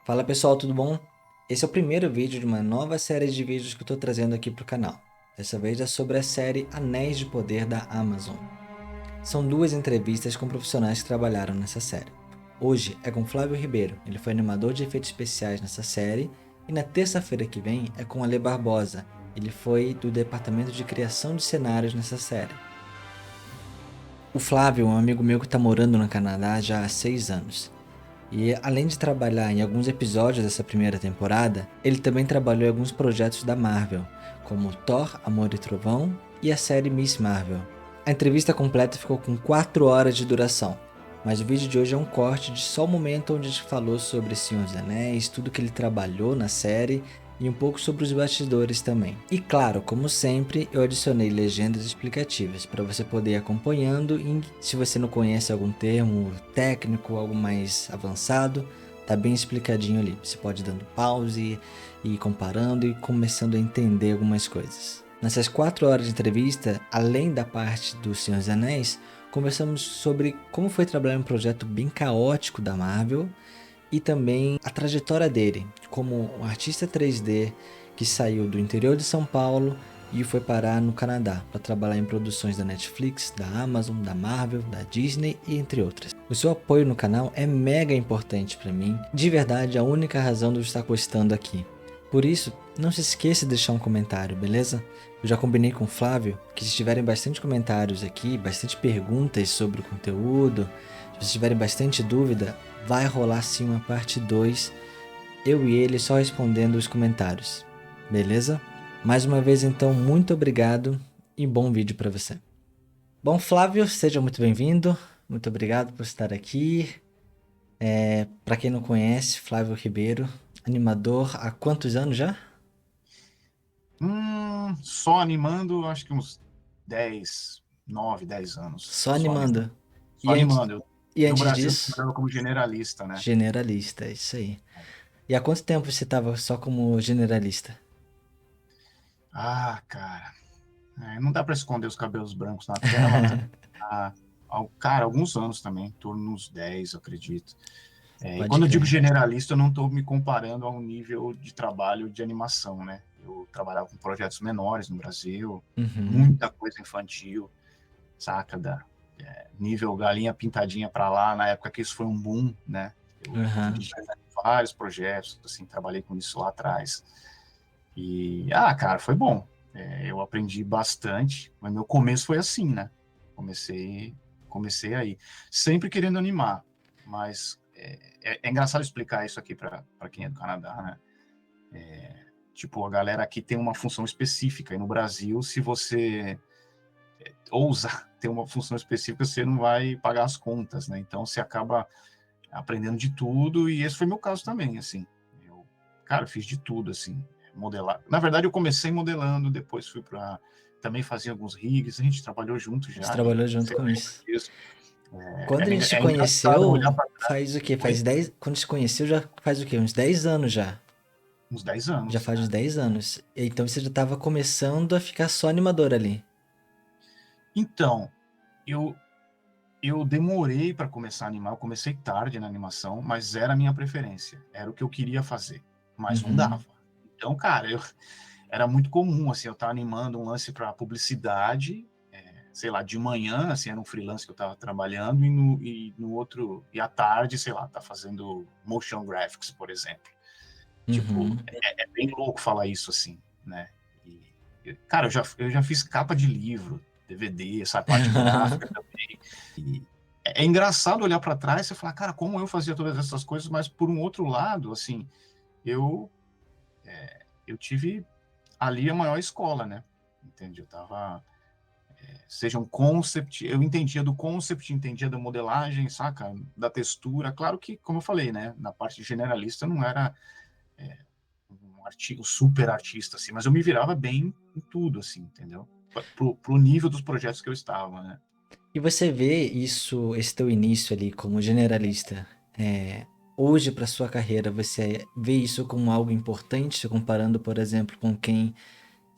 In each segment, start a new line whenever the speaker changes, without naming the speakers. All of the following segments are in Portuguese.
Fala pessoal, tudo bom? Esse é o primeiro vídeo de uma nova série de vídeos que eu estou trazendo aqui para o canal. Dessa vez é sobre a série Anéis de Poder da Amazon. São duas entrevistas com profissionais que trabalharam nessa série. Hoje é com Flávio Ribeiro, ele foi animador de efeitos especiais nessa série, e na terça-feira que vem é com Ale Barbosa, ele foi do departamento de criação de cenários nessa série. O Flávio é um amigo meu que está morando no Canadá já há 6 anos. E além de trabalhar em alguns episódios dessa primeira temporada, ele também trabalhou em alguns projetos da Marvel, como Thor, Amor e Trovão e a série Miss Marvel. A entrevista completa ficou com 4 horas de duração, mas o vídeo de hoje é um corte de só o momento onde a gente falou sobre Senhor dos Anéis, tudo que ele trabalhou na série e um pouco sobre os bastidores também. E claro, como sempre, eu adicionei legendas explicativas para você poder ir acompanhando e se você não conhece algum termo técnico, algo mais avançado, tá bem explicadinho ali. Você pode ir dando pause e ir comparando e começando a entender algumas coisas. Nessas 4 horas de entrevista, além da parte do Senhor dos Anéis, conversamos sobre como foi trabalhar em um projeto bem caótico da Marvel e também a trajetória dele como um artista 3D que saiu do interior de São Paulo e foi parar no Canadá para trabalhar em produções da Netflix, da Amazon, da Marvel, da Disney e entre outras. O seu apoio no canal é mega importante para mim, de verdade, a única razão de eu estar postando aqui. Por isso, não se esqueça de deixar um comentário, beleza? Eu já combinei com o Flávio que se tiverem bastante comentários aqui, bastante perguntas sobre o conteúdo, se vocês tiverem bastante dúvida, vai rolar sim uma parte 2, eu e ele só respondendo os comentários, beleza? Mais uma vez então, muito obrigado e bom vídeo para você. Bom, Flávio, seja muito bem-vindo, muito obrigado por estar aqui. Para quem não conhece, Flávio Ribeiro, animador há quantos anos já?
Só animando, acho que uns 10, 9, 10 anos.
Só
Só animando.
animando.
Só
E antes,
animando.
e
No
antes
Brasil, eu
disso,
trabalhava como generalista, né?
generalista, é isso aí. E há quanto tempo você estava só como generalista?
Ah, cara. Não dá para esconder os cabelos brancos na tela, né? Ah, cara, alguns anos também, em torno uns 10, eu acredito. E
Pode
quando eu digo
crer.
generalista, eu não estou me comparando a um nível de trabalho de animação, né? Eu trabalhava com projetos menores no Brasil,
Uhum,
muita coisa infantil, saca? Nível galinha pintadinha para lá, na época que isso foi um boom, né? Eu
aham.
dirigi vários projetos, assim, trabalhei com isso lá atrás. E, cara, foi bom. Eu aprendi bastante, mas meu começo foi assim, né? Comecei aí. Sempre querendo animar, mas é engraçado explicar isso aqui para quem é do Canadá, né? Tipo, a galera aqui tem uma função específica, e no Brasil, se você ousar ter uma função específica, você não vai pagar as contas, né? Então, você acaba aprendendo de tudo, e esse foi meu caso também, assim. Cara, fiz de tudo, assim, modelar. Na verdade, eu comecei modelando, depois fui para também fazia alguns rigs, a gente trabalhou junto
A gente
já, e
trabalhou junto
você
com
lembra
isso.
disso.
Quando a gente se
É engraçado olhar
conheceu,
para trás.
faz o quê?
Oi?
Faz 10. Quando a gente se conheceu, já faz o quê? Uns 10 anos já.
Uns 10
Já
anos.
faz uns 10 anos. Então você já tava começando a ficar só animador ali.
Então, eu, eu demorei para começar a animar, eu comecei tarde na animação, mas era a minha preferência, era o que eu queria fazer, mas não
Uhum.
dava. Então, cara, era muito comum, assim, eu estar animando um lance para publicidade, sei lá, de manhã, assim, era um freelance que eu estava trabalhando, e no outro, e à tarde, sei lá, tá fazendo motion graphics, por exemplo. Tipo,
Uhum.
é bem louco falar isso, assim, né? Cara, eu já fiz capa de livro, DVD, essa parte gráfica também. E é engraçado olhar para trás e falar, cara, como eu fazia todas essas coisas, mas por um outro lado, assim, eu, eu tive ali a maior escola, né? Entende? Eu tava seja um concept, eu entendia do concept, entendia da modelagem, saca? Da textura. Claro que, como eu falei, né? Na parte generalista não era um super artista, assim, mas eu me virava bem em tudo, assim, entendeu? Pro nível dos projetos que eu estava, né?
E você vê isso, esse teu início ali como generalista, hoje para sua carreira, você vê isso como algo importante, se comparando, por exemplo, com quem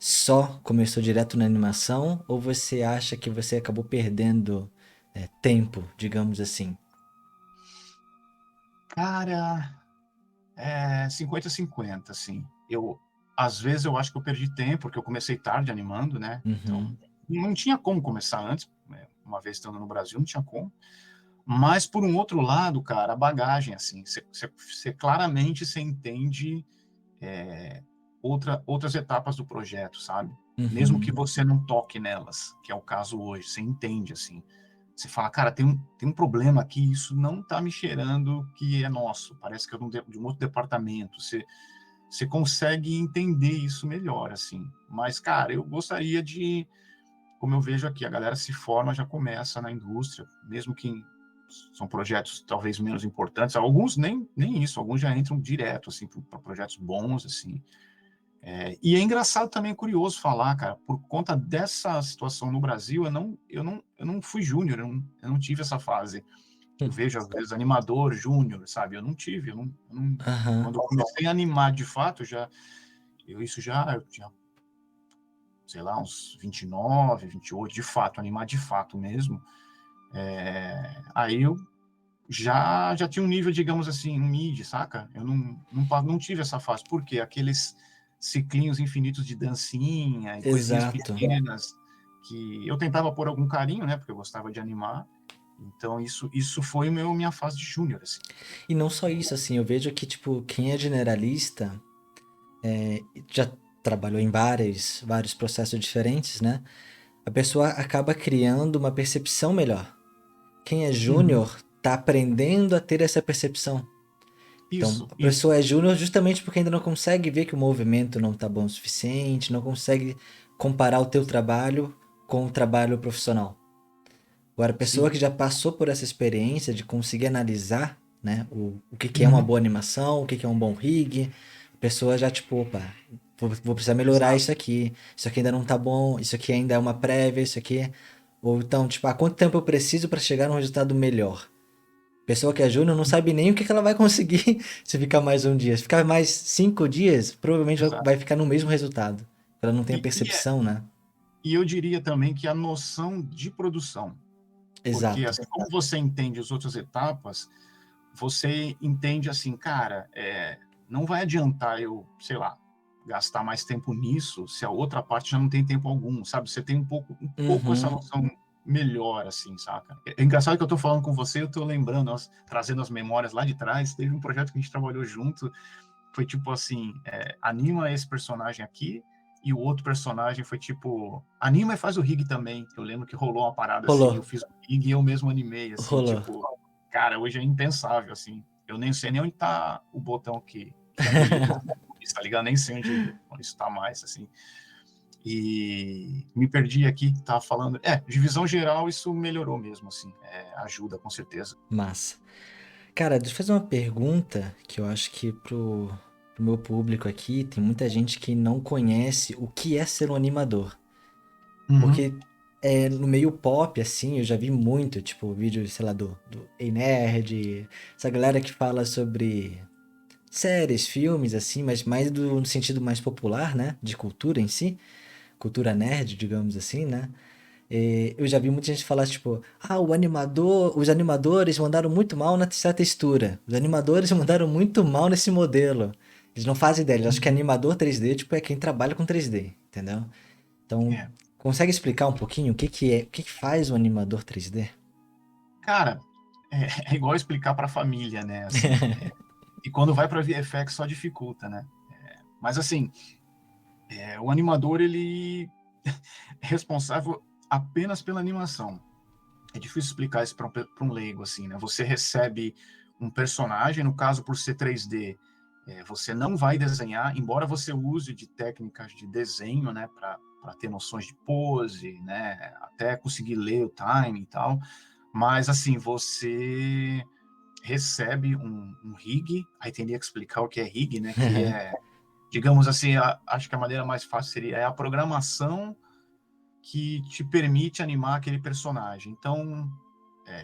só começou direto na animação, ou você acha que você acabou perdendo tempo, digamos assim?
Cara, 50-50, assim. Às vezes eu acho que eu perdi tempo, porque eu comecei tarde animando, né?
Uhum.
Então, não tinha como começar antes, né? Uma vez estando no Brasil, não tinha como. Mas, por um outro lado, cara, a bagagem, assim, você claramente você entende outras etapas do projeto, sabe? Mesmo que
Uhum.
você não toque nelas, que é o caso hoje, você entende, assim. Você fala, cara, tem um problema aqui, isso não tá me cheirando que é nosso, parece que é de um outro departamento. Você consegue entender isso melhor, assim. Mas, cara, eu gostaria de, como eu vejo aqui, a galera se forma, já começa na indústria, mesmo que são projetos talvez menos importantes, alguns nem isso, alguns já entram direto, assim, para projetos bons, assim. E é engraçado também, é curioso falar, cara, por conta dessa situação no Brasil, eu não fui júnior, eu não tive essa fase. Eu vejo, às vezes, animador júnior, sabe? Eu não tive,
Aham.
quando eu comecei a animar de fato, eu tinha, sei lá, uns 29, 28, de fato, animar de fato mesmo. Aí eu já tinha um nível, digamos assim, um mid, saca? Eu não tive essa fase. Por quê? Aqueles ciclinhos infinitos de dancinha e coisinhas
Exato.
pequenas que eu tentava pôr algum carinho, né? Porque eu gostava de animar. Então, isso foi minha fase de júnior, assim.
E não só isso, assim, eu vejo que, tipo, quem é generalista já trabalhou em vários processos diferentes, né? A pessoa acaba criando uma percepção melhor. Quem é
Uhum.
júnior tá aprendendo a ter essa percepção. Então,
Isso,
a
isso.
pessoa é júnior justamente porque ainda não consegue ver que o movimento não tá bom o suficiente, não consegue comparar o teu trabalho com o trabalho profissional. Agora, a pessoa
Sim.
que já passou por essa experiência de conseguir analisar, né, o que que é uma
Uhum.
boa animação, o que que é um bom rig, a pessoa já, tipo, opa, vou precisar melhorar
Exato.
isso aqui ainda não tá bom, isso aqui ainda é uma prévia, isso aqui. Ou então, tipo, há quanto tempo eu preciso para chegar num resultado melhor? Pessoa que é júnior não sabe nem o que que ela vai conseguir se ficar mais um dia. Se ficar mais 5 dias, provavelmente
Exato.
vai ficar no mesmo resultado. Ela não tem a
E, e, é-
percepção, né?
e eu diria também que a noção de produção, porque
Exato.
assim, como você entende as outras etapas, você entende assim, cara, não vai adiantar eu, sei lá, gastar mais tempo nisso se a outra parte já não tem tempo algum, sabe? Você tem um pouco essa
Uhum.
noção melhor, assim, saca? É engraçado que eu tô falando com você, eu tô lembrando, trazendo as memórias lá de trás, teve um projeto que a gente trabalhou junto, foi tipo assim, anima esse personagem aqui, e o outro personagem foi tipo, anima e faz o rig também. Eu lembro que rolou uma parada assim,
Rolou.
eu fiz o rig e eu mesmo animei, assim,
Rolou.
tipo, cara, hoje é impensável, assim. Eu nem sei nem onde tá o botão que habilita isso, tá ligado? Nem sei onde isso tá mais, assim. E me perdi aqui, tava falando. Divisão geral, isso melhorou mesmo, assim. Ajuda, com certeza.
Massa. Cara, deixa eu fazer uma pergunta que eu acho que pro meu público aqui tem muita gente que não conhece o que é ser um animador.
Uhum.
Porque no meio pop, assim, eu já vi muito, tipo, vídeo, sei lá, do Ei Nerd, essa galera que fala sobre séries, filmes, assim, mas mais no sentido mais popular, né? De cultura em si, cultura nerd, digamos assim, né? Eu já vi muita gente falar, tipo, os animadores mandaram muito mal nessa textura. Os animadores mandaram muito mal nesse modelo. Eles não fazem ideia, eles acham que
Uhum.
animador 3D, tipo, é quem trabalha com 3D, entendeu? Então,
É.
consegue explicar um pouquinho o que que faz um animador 3D?
Cara, é igual explicar para a família, né? Assim, e quando vai para VFX só dificulta, né? Mas assim, o animador ele é responsável apenas pela animação. É difícil explicar isso para um leigo, assim, né? Você recebe um personagem, no caso por ser 3D, você não vai desenhar, embora você use de técnicas de desenho, né, para ter noções de pose, né, até conseguir ler o time e tal. Mas assim, você recebe um rig, aí teria que explicar o que é rig, né? Que é, digamos assim, acho que a maneira mais fácil seria a programação que te permite animar aquele personagem. Então,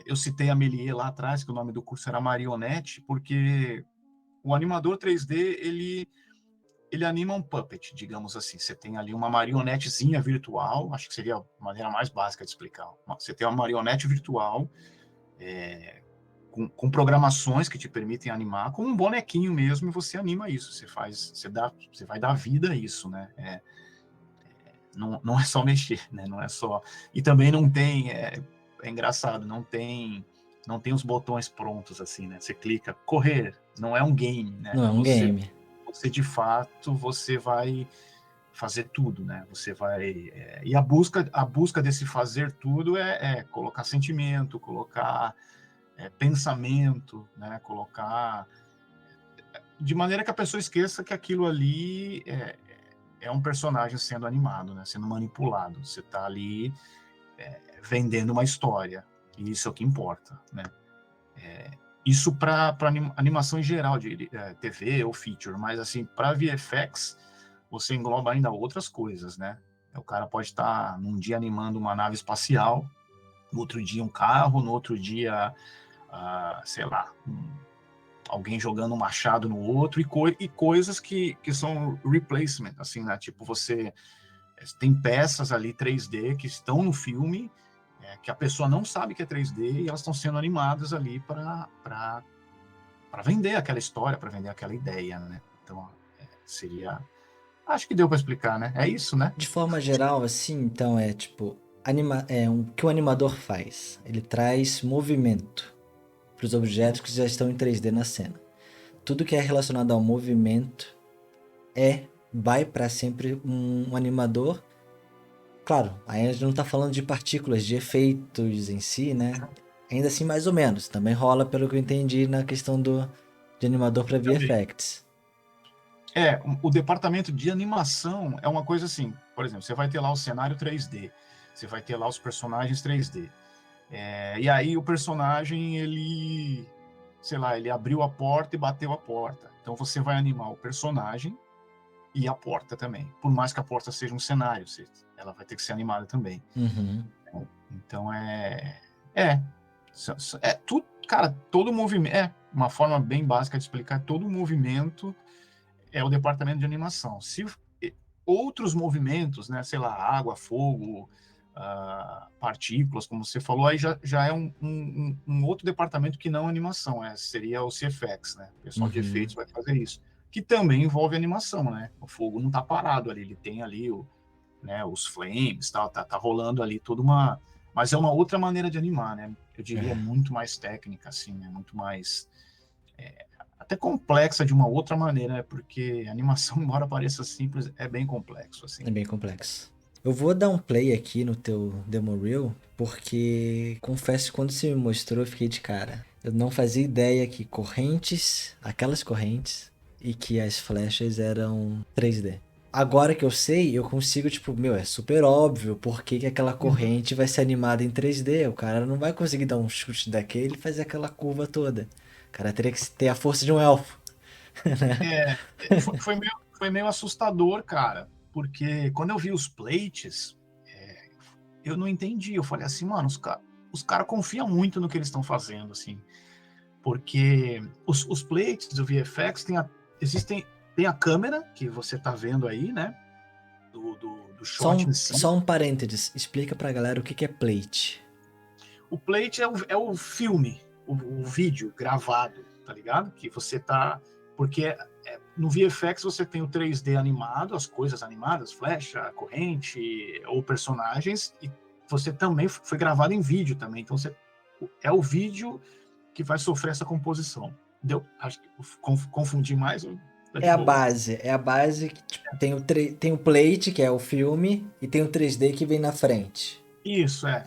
eu citei a Méliès lá atrás, que o nome do curso era Marionette, porque o animador 3D, ele anima um puppet, digamos assim. Você tem ali uma marionettezinha virtual, acho que seria a maneira mais básica de explicar. Você tem uma marionete virtual, com programações que te permitem animar, com um bonequinho mesmo, e você anima isso, você vai dar vida a isso, né? Não é só mexer, né? Não é só... E também não tem, é engraçado, não tem os botões prontos, assim, né? Você clica, correr, não é um game, né?
Não é um game.
Você de fato, você vai fazer tudo, né? Você vai... e a busca desse fazer tudo é colocar sentimento, colocar pensamento, né? Colocar... De maneira que a pessoa esqueça que aquilo ali é um personagem sendo animado, né? Sendo manipulado. Você está ali vendendo uma história. E isso é o que importa, né? Isso para animação em geral, de TV ou feature, mas assim, para VFX, você engloba ainda outras coisas, né? O cara pode estar num dia animando uma nave espacial, no outro dia um carro, no outro dia, sei lá, alguém jogando um machado no outro, e coisas que são replacement, assim, né? Tipo, você tem peças ali 3D que estão no filme, que a pessoa não sabe que é 3D, e elas estão sendo animadas ali para vender aquela história, para vender aquela ideia, né? Então, seria... Acho que deu para explicar, né? É isso, né?
De forma geral, assim, então é tipo, o que o animador faz? Ele traz movimento para os objetos que já estão em 3D na cena. Tudo que é relacionado ao movimento vai para sempre um animador. Claro, aí a gente não está falando de partículas, de efeitos em si, né? Ainda assim, mais ou menos. Também rola, pelo que eu entendi, na questão de animador para
Também.
VFX.
O departamento de animação é uma coisa assim, por exemplo, você vai ter lá o cenário 3D, você vai ter lá os personagens 3D. E aí o personagem, ele, sei lá, ele abriu a porta e bateu a porta. Então você vai animar o personagem e a porta também. Por mais que a porta seja um cenário, ela vai ter que ser animada também.
Uhum.
Então tudo, cara, todo movimento, uma forma bem básica de explicar, todo movimento é o departamento de animação. Se outros movimentos, né, sei lá, água, fogo, partículas, como você falou, aí já é um outro departamento que não animação, seria o CFX, né? O pessoal de efeitos vai fazer isso, que também envolve animação, né? O fogo não está parado ali, ele tem ali os flames, tá rolando ali toda uma... Mas é uma outra maneira de animar, né? Eu diria muito mais técnica, assim, né? Muito mais... até complexa de uma outra maneira, né? Porque a animação, embora pareça simples, é bem complexo, assim.
É bem complexo. Eu vou dar um play aqui no teu demo reel, porque confesso que quando você me mostrou, eu fiquei de cara. Eu não fazia ideia que aquelas correntes, e que as flechas eram 3D. Agora que eu sei, eu consigo, tipo, é super óbvio por que aquela corrente vai ser animada em 3D. O cara não vai conseguir dar um chute daquele e fazer aquela curva toda. O cara teria que ter a força de um elfo.
Foi meio assustador, cara, porque quando eu vi os plates, eu não entendi. Eu falei assim, mano, os caras confiam muito no que eles estão fazendo, assim, porque os plates do VFX tem a câmera que você tá vendo aí, né, do shot em si.
Só um parênteses, explica pra galera o que é plate.
O plate é o filme, o vídeo gravado, tá ligado? Que você tá... Porque no VFX você tem o 3D animado, as coisas animadas, flecha, corrente ou personagens, e você também foi gravado em vídeo também. Então é o vídeo que vai sofrer essa composição. Deu? Acho que confundi mais. Tá de boa.
É a base que tipo, tem o plate, que é o filme, e tem o 3D que vem na frente.
Isso,
Aí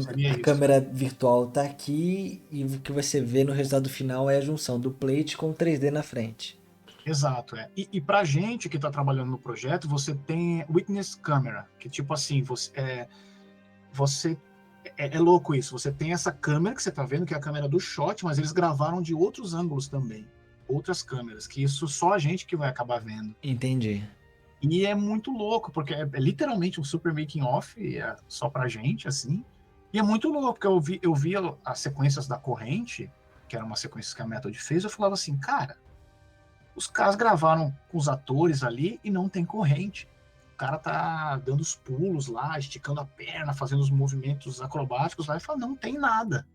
seria
a
isso.
câmera virtual tá aqui e o que você vê no resultado final é a junção do plate com o 3D na frente.
Exato, E pra gente que tá trabalhando no projeto, você tem Witness Camera, que tipo assim, você é louco isso, você tem essa câmera que você tá vendo, que é a câmera do shot, mas eles gravaram de outros ângulos também, outras câmeras, que isso só a gente que vai acabar vendo.
Entendi.
E é muito louco, porque é literalmente um super making off, só pra gente, assim. E é muito louco, porque eu vi as sequências da corrente, que eram umas sequências que a Method fez, eu falava assim, cara, os caras gravaram com os atores ali e não tem corrente. O cara tá dando os pulos lá, esticando a perna, fazendo os movimentos acrobáticos lá, e fala, não tem nada.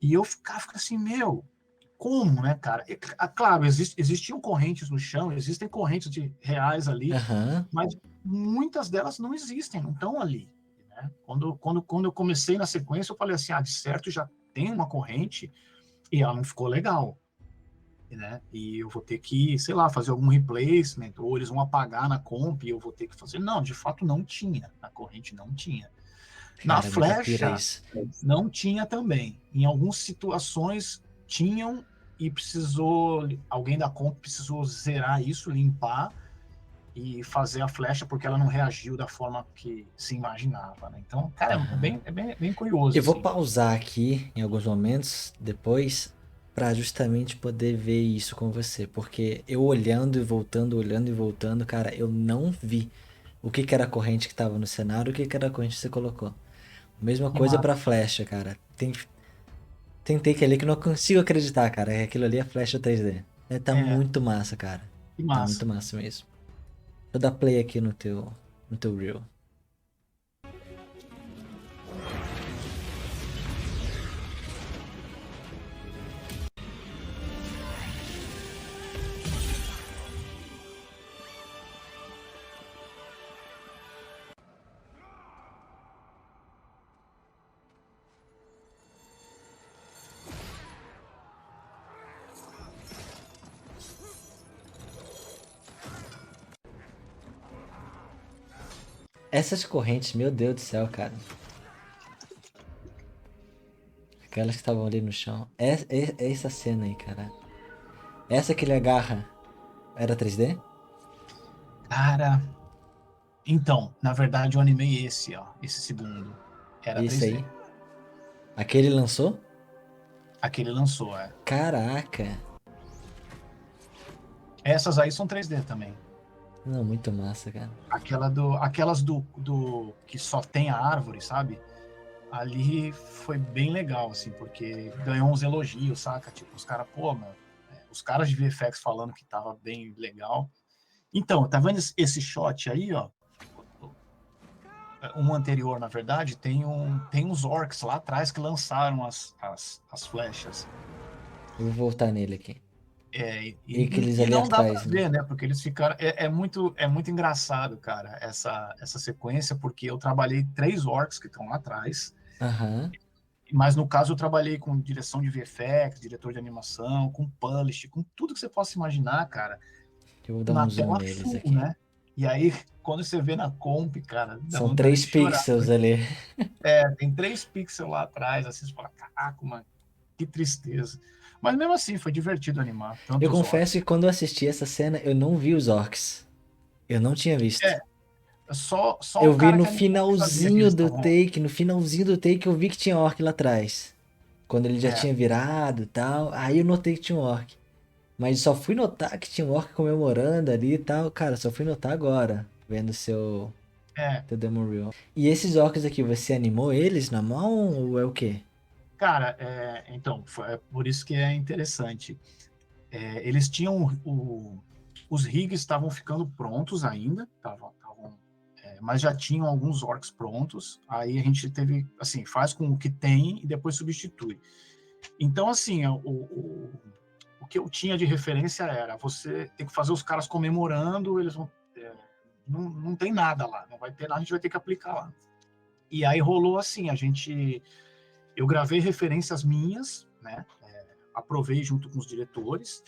E eu ficava assim, meu, como, né, cara? Claro, existiam correntes no chão, existem correntes de reais ali,
Aham.
mas muitas delas não existem, não estão ali. Né? Quando eu comecei na sequência, eu falei assim, de certo já tem uma corrente e ela não ficou legal. Né? E eu vou ter que, sei lá, fazer algum replacement, ou eles vão apagar na comp e eu vou ter que fazer. Não, de fato não tinha, na corrente não tinha. Na
Caramba, que pira
flecha,
isso.
não tinha também. Em algumas situações tinham e precisou, alguém da comp precisou zerar isso, limpar e fazer a flecha porque ela não reagiu da forma que se imaginava, né? Então, cara,
Aham.
bem curioso,
Eu vou
assim.
pausar aqui em alguns momentos depois para justamente poder ver isso com você, porque eu olhando e voltando, cara, eu não vi o que que era a corrente que estava no cenário, o que que era a corrente que você colocou. Mesma
Que
coisa
massa,
pra flecha, cara. Tem take ali que eu não consigo acreditar, cara. É aquilo ali é flecha 3D. É, tá
é,
muito massa, cara.
que
Tá
massa.
muito massa mesmo. Vou dar play aqui no teu reel. Essas correntes, meu Deus do céu, cara. Aquelas que estavam ali no chão. É essa cena aí, cara. Essa que ele agarra era 3D?
Cara, então, na verdade, eu animei esse, ó, esse segundo. Era
Isso
3D.
aí. Aquele lançou?
Aquele lançou, é.
Caraca.
Essas aí são 3D também.
Não, muito massa, cara.
Aquelas do que só tem a árvore, sabe? Ali foi bem legal, assim, porque ganhou uns elogios, saca? Tipo, os caras, pô, mano, os caras de VFX falando que tava bem legal. Então, tá vendo esse shot aí, ó? Um anterior, na verdade, tem uns orcs lá atrás que lançaram as flechas.
Eu vou voltar nele aqui. E aqueles
E
ali
não dá para
atrás, né?
ver, né? Porque eles ficaram. É muito engraçado, cara, essa sequência, porque eu trabalhei 3 orcs que estão lá atrás,
Aham.
mas no caso eu trabalhei com direção de VFX, diretor de animação, com polish, com tudo que você possa imaginar, cara,
Eu vou dar
na
um zoom
tela
neles
full,
aqui.
né? E aí, quando você vê na comp, cara, dá
São
vontade
3
de chorar.
pixels ali.
Tem 3 pixels lá atrás, assim, você fala, caraca, mano, que tristeza. Mas mesmo assim, foi divertido animar,
Eu
tanto os
confesso
orcs.
que quando eu assisti essa cena, eu não vi os orcs. Eu não tinha visto.
É, só
Eu
o
vi
cara
no
que animou que sabia que eles estavam.
no finalzinho do take eu vi que tinha orc lá atrás. Quando ele já
É,
tinha virado e tal, aí eu notei que tinha um orc. Mas só fui notar que tinha um orc comemorando ali e tal. Cara, só fui notar agora, vendo
é.
teu demo reel. E esses orcs aqui, você animou eles na mão ou é o quê?
Cara, então, é por isso que é interessante. Eles tinham os rigs estavam ficando prontos ainda, mas já tinham alguns orcs prontos. Aí a gente teve, assim, faz com o que tem e depois substitui. Então, assim, o que eu tinha de referência era você tem que fazer os caras comemorando, eles vão. Não tem nada lá, não vai ter nada, a gente vai ter que aplicar lá. E aí rolou assim, eu gravei referências minhas, né? Aprovei junto com os diretores.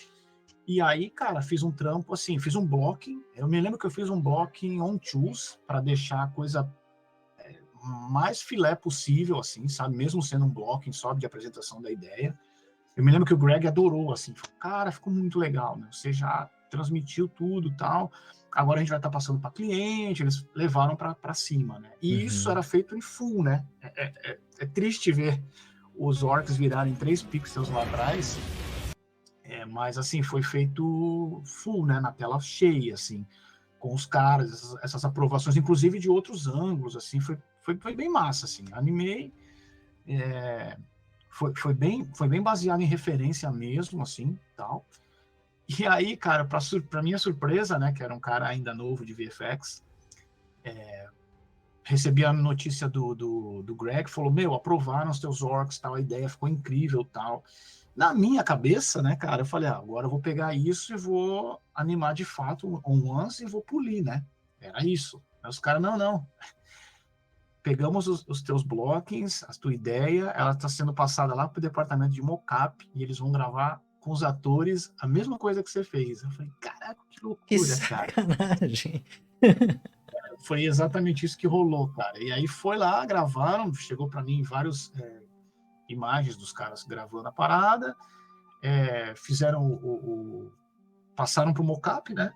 E aí, cara, fiz um trampo assim, fiz um blocking. Eu me lembro que eu fiz um blocking on tools para deixar a coisa mais filé possível, assim, sabe? Mesmo sendo um blocking só de apresentação da ideia. Eu me lembro que o Greg adorou, assim, falou, cara, ficou muito legal, né? Você já transmitiu tudo e tal. Agora a gente vai estar passando para cliente, eles levaram para cima, né? E isso
Uhum.
era feito em full, né? É triste ver os orcs virarem 3 pixels lá atrás, mas assim, foi feito full, né? Na tela cheia, assim, com os caras, essas aprovações, inclusive de outros ângulos, assim, foi bem massa, assim. Animei, é, foi bem baseado em referência mesmo, assim, tal. E aí, cara, para minha surpresa, né, que era um cara ainda novo de VFX, recebi a notícia do Greg, falou, meu, aprovaram os teus orcs, tal, a ideia ficou incrível, tal. Na minha cabeça, né, cara, eu falei, agora eu vou pegar isso e vou animar de fato um Once e vou polir, né? Era isso. Aí os caras, não, não. Pegamos os teus blockings, a tua ideia, ela está sendo passada lá para o departamento de mocap e eles vão gravar com os atores a mesma coisa que você fez. Eu falei, caraca, que
Que
loucura, cara.
sacanagem.
Foi exatamente isso que rolou, cara. E aí foi lá, gravaram, chegou para mim várias imagens dos caras gravando a parada, fizeram passaram pro mocap, né?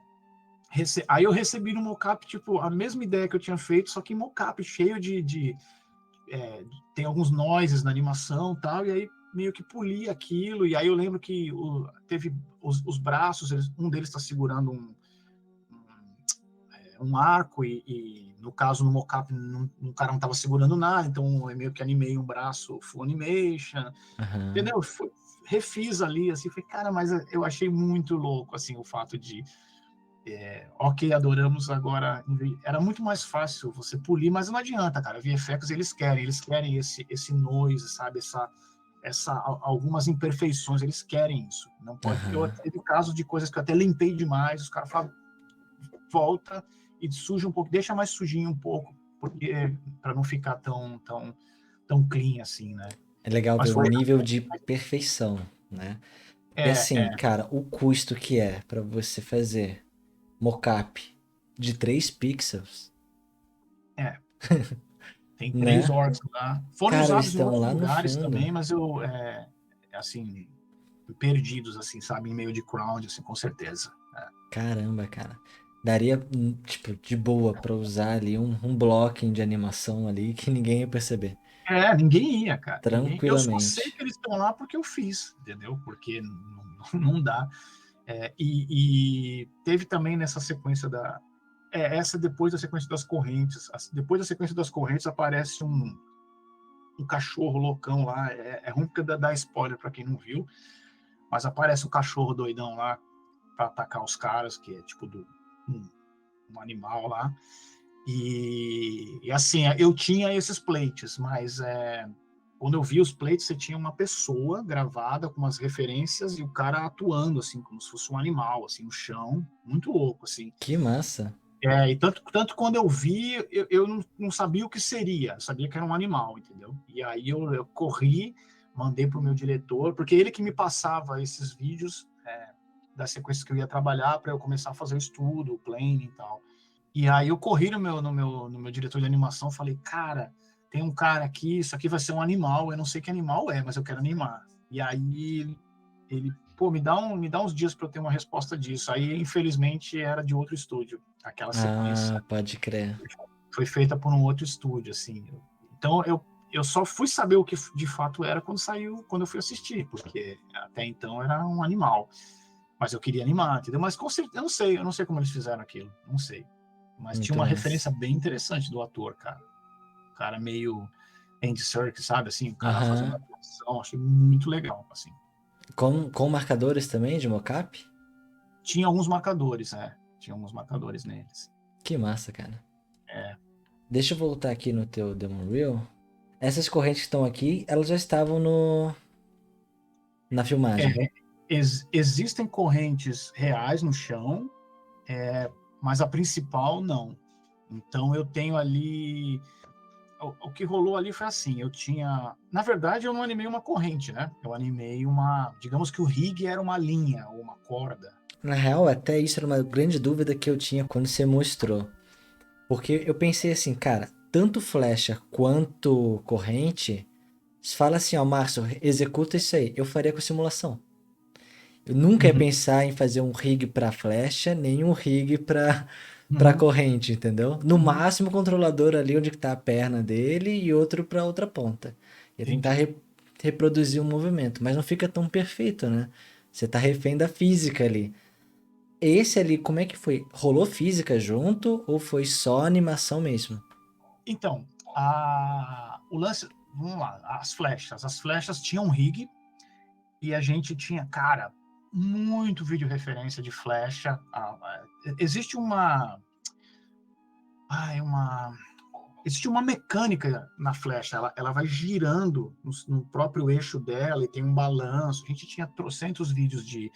Aí eu recebi no mocap, tipo, a mesma ideia que eu tinha feito, só que em mocap, cheio tem alguns noises na animação e tal, e aí meio que poli aquilo, e aí eu lembro que teve os braços, um deles está segurando um arco, e no caso no mocap o cara não estava segurando nada, então eu meio que animei um braço full animation,
Aham.
entendeu? Refiz ali, assim, falei, cara, mas eu achei muito louco, assim, o fato de ok, adoramos agora. Era muito mais fácil você polir, mas não adianta, cara. VFX eles querem esse noise, sabe? Algumas imperfeições, eles querem isso. Não pode. Eu
Aham.
teve caso de coisas que eu até limpei demais, os caras falam, volta e suja um pouco, deixa mais sujinho um pouco, porque para não ficar tão clean assim, né?
É legal
Mas
ver o
foi.
nível de perfeição, né? Porque
É,
assim,
é,
cara, o custo que é pra você fazer mocap de 3 pixels,
é. Tem três
né?
orcs lá. Foram
Cara, eles
usados em
estão
outros
lá no
lugares
fundo.
também, mas assim, perdidos, assim, sabe? Em meio de crowd, assim, com certeza.
Caramba, cara. Daria, tipo, de boa pra usar ali um blocking de animação ali que ninguém ia perceber.
Ninguém ia, cara. Ninguém. Eu só sei
Tranquilamente.
que eles estão lá porque eu fiz, entendeu? Porque não dá. E teve também nessa sequência essa depois da sequência das correntes. Depois da sequência das correntes aparece um cachorro loucão lá. É ruim porque dá spoiler para quem não viu, mas aparece um cachorro doidão lá para atacar os caras, que é tipo um animal lá. E assim, eu tinha esses plates, mas quando eu vi os plates, você tinha uma pessoa gravada com umas referências e o cara atuando, assim, como se fosse um animal, assim, no chão, muito louco, assim.
Que massa.
E tanto quando eu vi, eu não sabia o que seria, eu sabia que era um animal, entendeu? E aí eu corri, mandei para o meu diretor, porque ele que me passava esses vídeos das sequências que eu ia trabalhar para eu começar a fazer o estudo, o planning e tal. E aí eu corri no meu diretor de animação, falei, cara, tem um cara aqui, isso aqui vai ser um animal, eu não sei que animal é, mas eu quero animar. E aí ele, pô, me dá uns dias para eu ter uma resposta disso. Aí, infelizmente, era de outro estúdio. Aquela sequência
Ah, pode crer.
foi feita por um outro estúdio, assim. Então eu só fui saber o que de fato era quando eu fui assistir, porque até então era um animal. Mas eu queria animar, entendeu? Mas com certeza, eu não sei como eles fizeram aquilo, não sei. Mas tinha
Muito
uma
massa.
referência bem interessante do ator, cara. O cara meio Andy Serkis, sabe? Assim, o cara fazendo
Aham.
atuação, achei muito legal, assim.
Com marcadores também de mocap?
Tinha alguns marcadores, né? Tinha alguns marcadores neles.
Que massa, cara.
É,
Deixa eu voltar aqui no teu Demon Reel. Essas correntes que estão aqui, elas já estavam no na filmagem.
é, existem correntes reais no chão, mas a principal não. Então eu tenho ali. O que rolou ali foi assim: eu tinha. Na verdade, eu não animei uma corrente, né? Eu animei uma. Digamos que o rig era uma linha ou uma corda.
Na real, até isso era uma grande dúvida que eu tinha quando você mostrou. Porque eu pensei assim, cara, tanto flecha quanto corrente, se fala assim, ó, Márcio, executa isso aí. Eu faria com simulação. Eu nunca ia
Uhum,
pensar em fazer um rig pra flecha, nem um rig pra
uhum,
corrente, entendeu? No
uhum,
máximo, o controlador ali onde que tá a perna dele e outro pra outra ponta. Ia tentar
entendi.
reproduzir o movimento, mas não fica tão perfeito, né? Você tá refém da física ali. Esse ali, como é que foi? Rolou física junto ou foi só animação mesmo?
Então, o lance. Vamos lá, as flechas. As flechas tinham um rig e a gente tinha, cara, muito vídeo referência de flecha. Existe uma. Ai, uma. existe uma mecânica na flecha, ela vai girando no próprio eixo dela e tem um balanço. A gente tinha trocentos vídeos de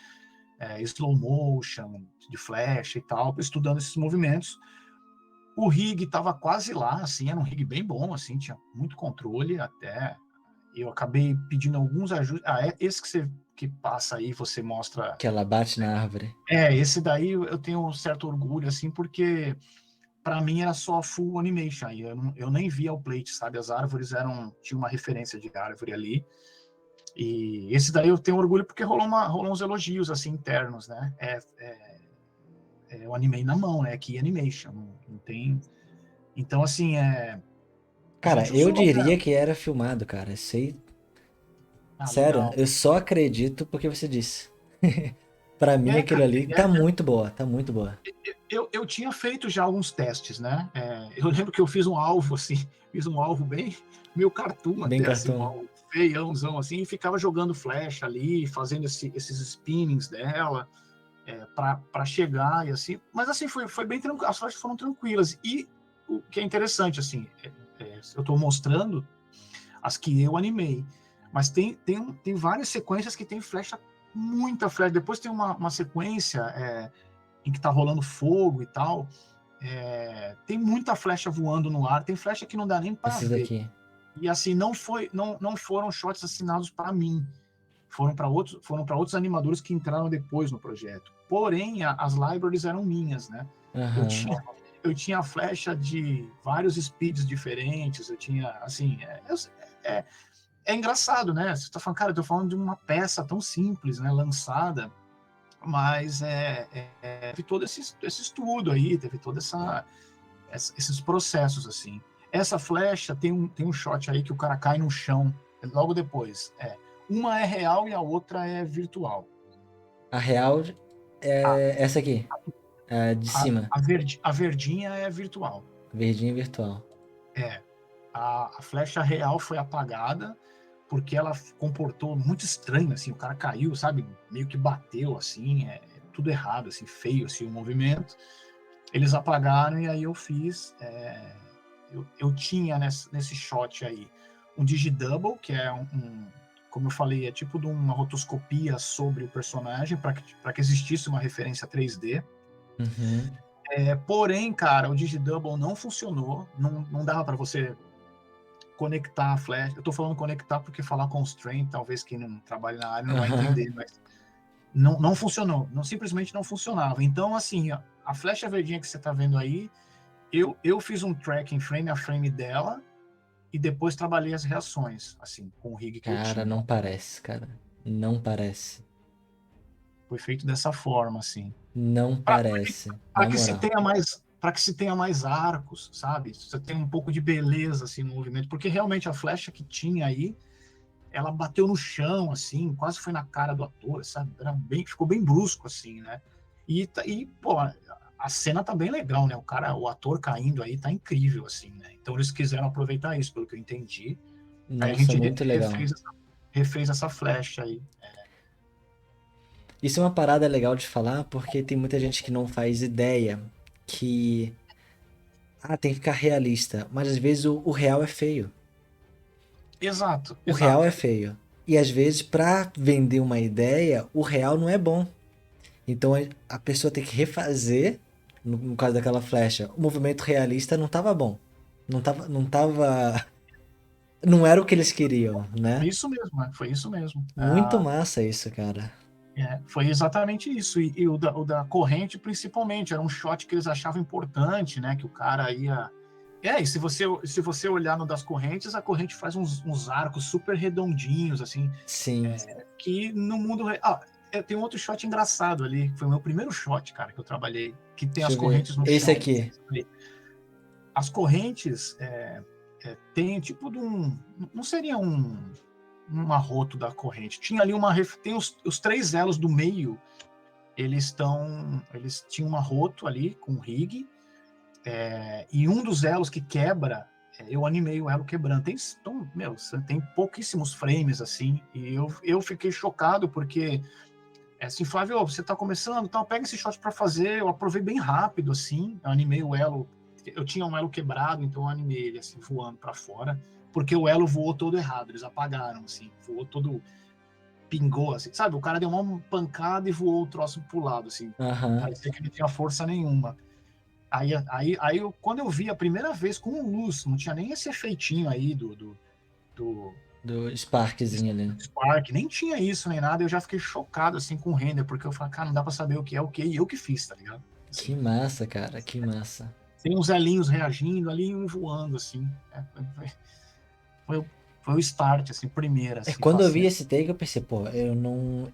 slow motion, de flecha e tal, estudando esses movimentos. O rig estava quase lá, assim, era um rig bem bom, assim, tinha muito controle até. Eu acabei pedindo alguns ajustes. Esse que passa aí, você mostra.
Que ela bate na árvore.
Esse daí eu tenho um certo orgulho, assim, porque para mim era só full animation. Aí eu nem via o plate, sabe? As árvores tinha uma referência de árvore ali. E esse daí eu tenho orgulho porque rolou uns elogios assim internos, né? Eu animei na mão, né? Key animation, não tem. Então assim
Cara,
gente
eu
usou, né?
diria que era filmado, cara. Sei. Sério,
Legal.
eu só acredito porque você disse. Pra mim aquilo
Cara,
ali tá muito boa, tá muito boa.
eu tinha feito já alguns testes, né? Eu lembro que eu fiz um alvo assim, fiz um alvo bem meio cartoon
Bem
até assim, um
cartão.
alvo feiãozão assim, e ficava jogando flecha ali, fazendo esses spinnings dela. Para chegar e assim, mas assim foi bem tranquilo, as flechas foram tranquilas e o que é interessante assim, eu estou mostrando as que eu animei, mas tem várias sequências que tem flecha, muita flecha, depois tem uma sequência em que está rolando fogo e tal, tem muita flecha voando no ar, tem flecha que não dá nem para
Esses
ver,
daqui.
e assim não foram shots assinados para mim, foram para outros animadores que entraram depois no projeto. Porém, as libraries eram minhas, né? Eu
Aham.
tinha, eu tinha a flecha de vários speeds diferentes, eu tinha, assim, é, é engraçado, né? Você tá falando, cara, eu tô falando de uma peça tão simples, né, lançada, mas teve todo esse estudo aí, teve todo esses processos, assim. Essa flecha tem um shot aí que o cara cai no chão, logo depois. Uma é real e a outra é virtual.
A real
A,
é essa aqui. A de
a,
cima.
a verdinha é virtual.
Verdinha virtual.
É. A flecha real foi apagada porque ela comportou muito estranho, assim, o cara caiu, sabe, meio que bateu, assim, tudo errado, assim, feio, assim, o movimento. Eles apagaram e aí eu fiz, eu tinha nesse shot aí um digidouble, que é como eu falei, é tipo de uma rotoscopia sobre o personagem, para que existisse uma referência 3D.
Uhum.
Porém, cara, o digidouble não funcionou, não dava para você conectar a flash. Eu tô falando conectar porque falar constraint, talvez quem não trabalha na área não vai
Aham.
entender, mas não funcionou, simplesmente não funcionava. Então, assim, a flecha verdinha que você tá vendo aí, eu fiz um tracking frame a frame dela e depois trabalhei as reações, assim, com o rig que eu
Cara,
tinha.
não parece, cara. Não parece.
Foi feito dessa forma, assim.
Não parece.
Para
Na
que se
moral.
tenha mais para que se tenha mais arcos, sabe? Você tem um pouco de beleza assim no movimento, porque realmente a flecha que tinha aí, ela bateu no chão assim, quase foi na cara do ator, sabe? Ficou bem brusco assim, né? E pô, a cena tá bem legal, né? O ator caindo aí tá incrível assim, né? Então eles quiseram aproveitar isso, pelo que eu entendi. Aí a
Nossa,
gente
muito legal.
refez essa flecha aí.
Isso é uma parada legal de falar porque tem muita gente que não faz ideia que tem que ficar realista, mas às vezes o real é feio.
Exato,
O real é
exato.
feio. E às vezes pra vender uma ideia, o real não é bom. Então a pessoa tem que refazer, no caso daquela flecha, o movimento realista não tava bom. Não era o que eles queriam,
Foi
né?
isso mesmo, né? Foi isso mesmo.
Muito massa isso, cara.
Foi exatamente isso. E o da corrente, principalmente, era um shot que eles achavam importante, né? Que o cara ia. E se você olhar no das correntes, a corrente faz uns arcos super redondinhos, assim,
Sim.
que no mundo. Tem um outro shot engraçado ali, que foi o meu primeiro shot, cara, que eu trabalhei, que tem
Deixa
as
eu ver.
correntes no
Esse
chão.
aqui.
As correntes tem tipo de um. Não seria um arroto da corrente. Tinha ali tem os três elos do meio, eles tinham um arroto ali com rig, e um dos elos que quebra, eu animei o elo quebrando. Tem pouquíssimos frames assim, e eu fiquei chocado porque assim, Flávio, você está começando, então pega esse shot para fazer. Eu aprovei bem rápido assim, eu animei o elo, eu tinha um elo quebrado, então eu animei ele assim, voando para fora, porque o elo voou todo errado, eles apagaram, assim, voou todo, pingou, assim, sabe? O cara deu uma pancada e voou o troço pro lado, assim,
Aham.
parecia que não tinha força nenhuma. Quando eu vi a primeira vez com luz, não tinha nem esse efeitinho aí do
Do Sparkzinho ali.
Spark, nem tinha isso nem nada, eu já fiquei chocado assim com o render, porque eu falei, cara, não dá pra saber o que é o que, e eu que fiz, tá ligado?
Que
Assim,
massa, cara, que massa.
tem uns elinhos reagindo ali e um voando, assim. Foi, foi o start, assim, primeira,
É
assim,
quando eu vi
faceta.
esse take, eu pensei, pô, eu não.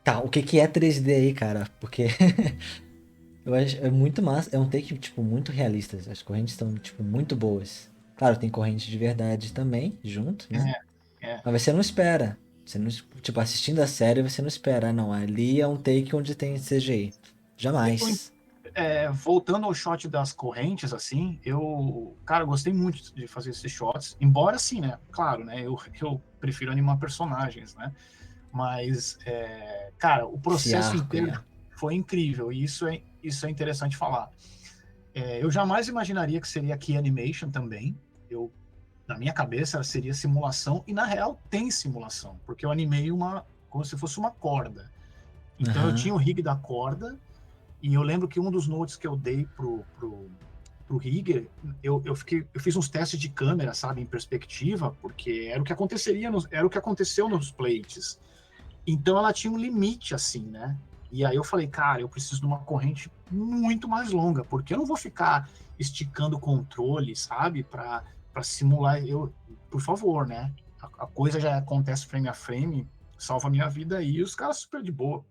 Tá, o que que é 3D aí, cara? Porque eu acho é muito massa. É um take, tipo, muito realista. As correntes estão, tipo, muito boas. Claro, tem corrente de verdade também, junto, né?
É.
Mas você não espera. Você não, tipo, assistindo a série, você não espera. Ah, não, ali é um take onde tem CGI.
Eu,
Jamais.
voltando ao shot das correntes, assim, cara, eu gostei muito de fazer esses shots, embora, assim, né, claro, né, eu prefiro animar personagens, né, mas, cara, o
Esse
processo
arco aí.
inteiro foi incrível, e isso é interessante falar. Eu jamais imaginaria que seria key animation também, na minha cabeça seria simulação, e na real tem simulação, porque eu animei como se fosse uma corda. Então eu
Aham.
tinha o rig da corda, e eu lembro que um dos notes que eu dei pro rigger, eu fiz uns testes de câmera, sabe, em perspectiva, porque era o que aconteceu nos plates. Então ela tinha um limite, assim, né? E aí eu falei, cara, eu preciso de uma corrente muito mais longa, porque eu não vou ficar esticando o controle, sabe, para simular. Por favor, né? A coisa já acontece frame a frame, salva a minha vida aí, e os caras super de boa.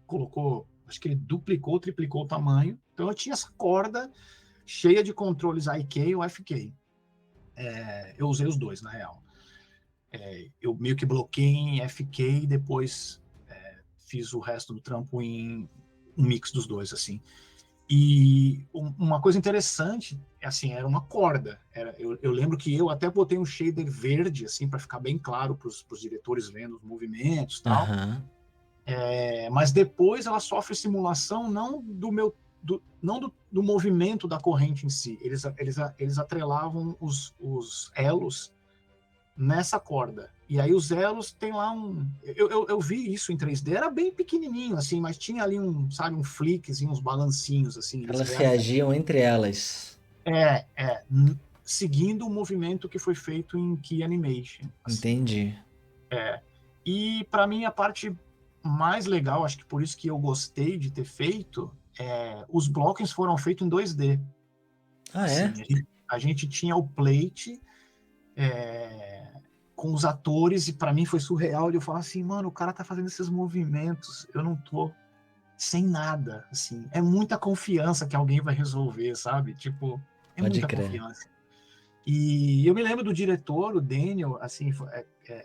Colocou, acho que ele duplicou, triplicou o tamanho. Então eu tinha essa corda cheia de controles IK ou FK. Eu usei os dois, na real. Eu meio que bloqueei em FK e depois fiz o resto do trampo em um mix dos dois, assim. E uma coisa interessante, assim, era uma corda. Eu lembro que eu até botei um shader verde, assim, para ficar bem claro para os diretores vendo os movimentos e tal.
Aham.
Mas depois ela sofre simulação não do movimento da corrente em si. Eles atrelavam os elos nessa corda. E aí os elos tem lá um. Eu vi isso em 3D, era bem pequenininho, assim, mas tinha ali sabe, um flickzinho, uns balancinhos, assim. Eles
Elas reagiam entre elas.
é, é, seguindo o movimento que foi feito em Key Animation. Assim.
Entendi.
E para mim a parte mais legal, acho que por isso que eu gostei de ter feito, os blockings foram feitos em 2D.
Ah,
Assim,
é?
a gente tinha o plate com os atores e para mim foi surreal de eu falar assim, mano, o cara tá fazendo esses movimentos, eu não tô sem nada, assim. É muita confiança que alguém vai resolver, sabe? Tipo, é
Pode
muita
crer.
confiança. E eu me lembro do diretor, o Daniel, assim,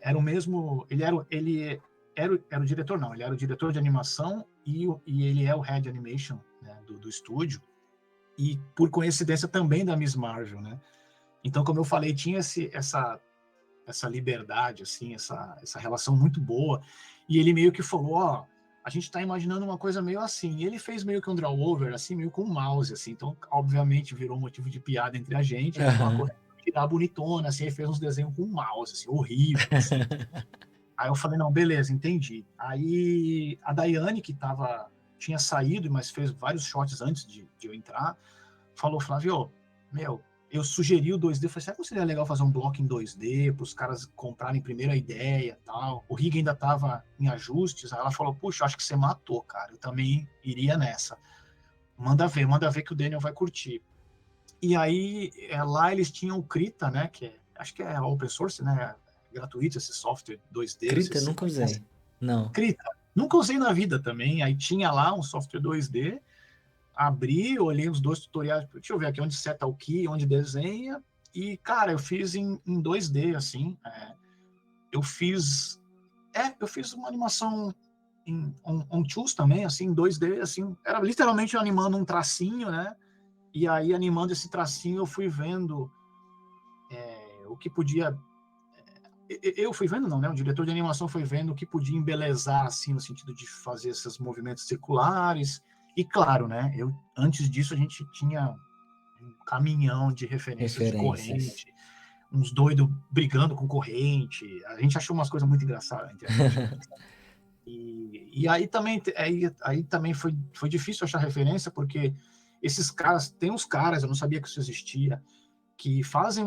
era o mesmo. Era o diretor, não, ele era o diretor de animação e ele é o head animation, né, do estúdio. E por coincidência também da Miss Marvel, né? Então, como eu falei, tinha essa liberdade, assim, essa relação muito boa. E ele meio que falou: Ó, a gente está imaginando uma coisa meio assim. E ele fez meio que um draw-over, assim, meio com um mouse, assim. Então, obviamente, virou motivo de piada entre a gente. Ele falou:
Aham.
tirar bonitona, assim, ele fez uns desenhos com um mouse, assim, horrível, assim. Aí eu falei: não, beleza, entendi. Aí a Daiane, que tinha saído, mas fez vários shots antes de eu entrar, falou: Flávio, meu, eu sugeri o 2D, falei, será que não seria legal fazer um bloco em 2D para os caras comprarem primeira ideia e tal? O rig ainda estava em ajustes, aí ela falou, puxa, acho que você matou, cara, eu também iria nessa. Manda ver que o Daniel vai curtir. E aí, lá eles tinham o Krita, né, acho que é open source, né, gratuito esse software 2D, não sei
Krita,
se você
nunca
conhece.
usei. Não.
Krita, nunca usei na vida também, aí tinha lá um software 2D, abri, olhei os dois tutoriais, deixa eu ver aqui onde seta o key, onde desenha, e, cara, eu fiz em 2D, assim, eu fiz, eu fiz uma animação em on-tools também, assim, em 2D, assim, era literalmente eu animando um tracinho, né, e aí animando esse tracinho eu fui vendo o que podia, eu fui vendo não, né, o diretor de animação foi vendo o que podia embelezar, assim, no sentido de fazer esses movimentos circulares, e claro, né, antes disso a gente um caminhão de referências de
Referências.
corrente, uns doidos brigando com corrente. A gente achou umas coisas muito engraçadas na internet. E aí também, aí também foi difícil achar referência, porque esses caras, tem uns caras, eu não sabia que isso existia, que fazem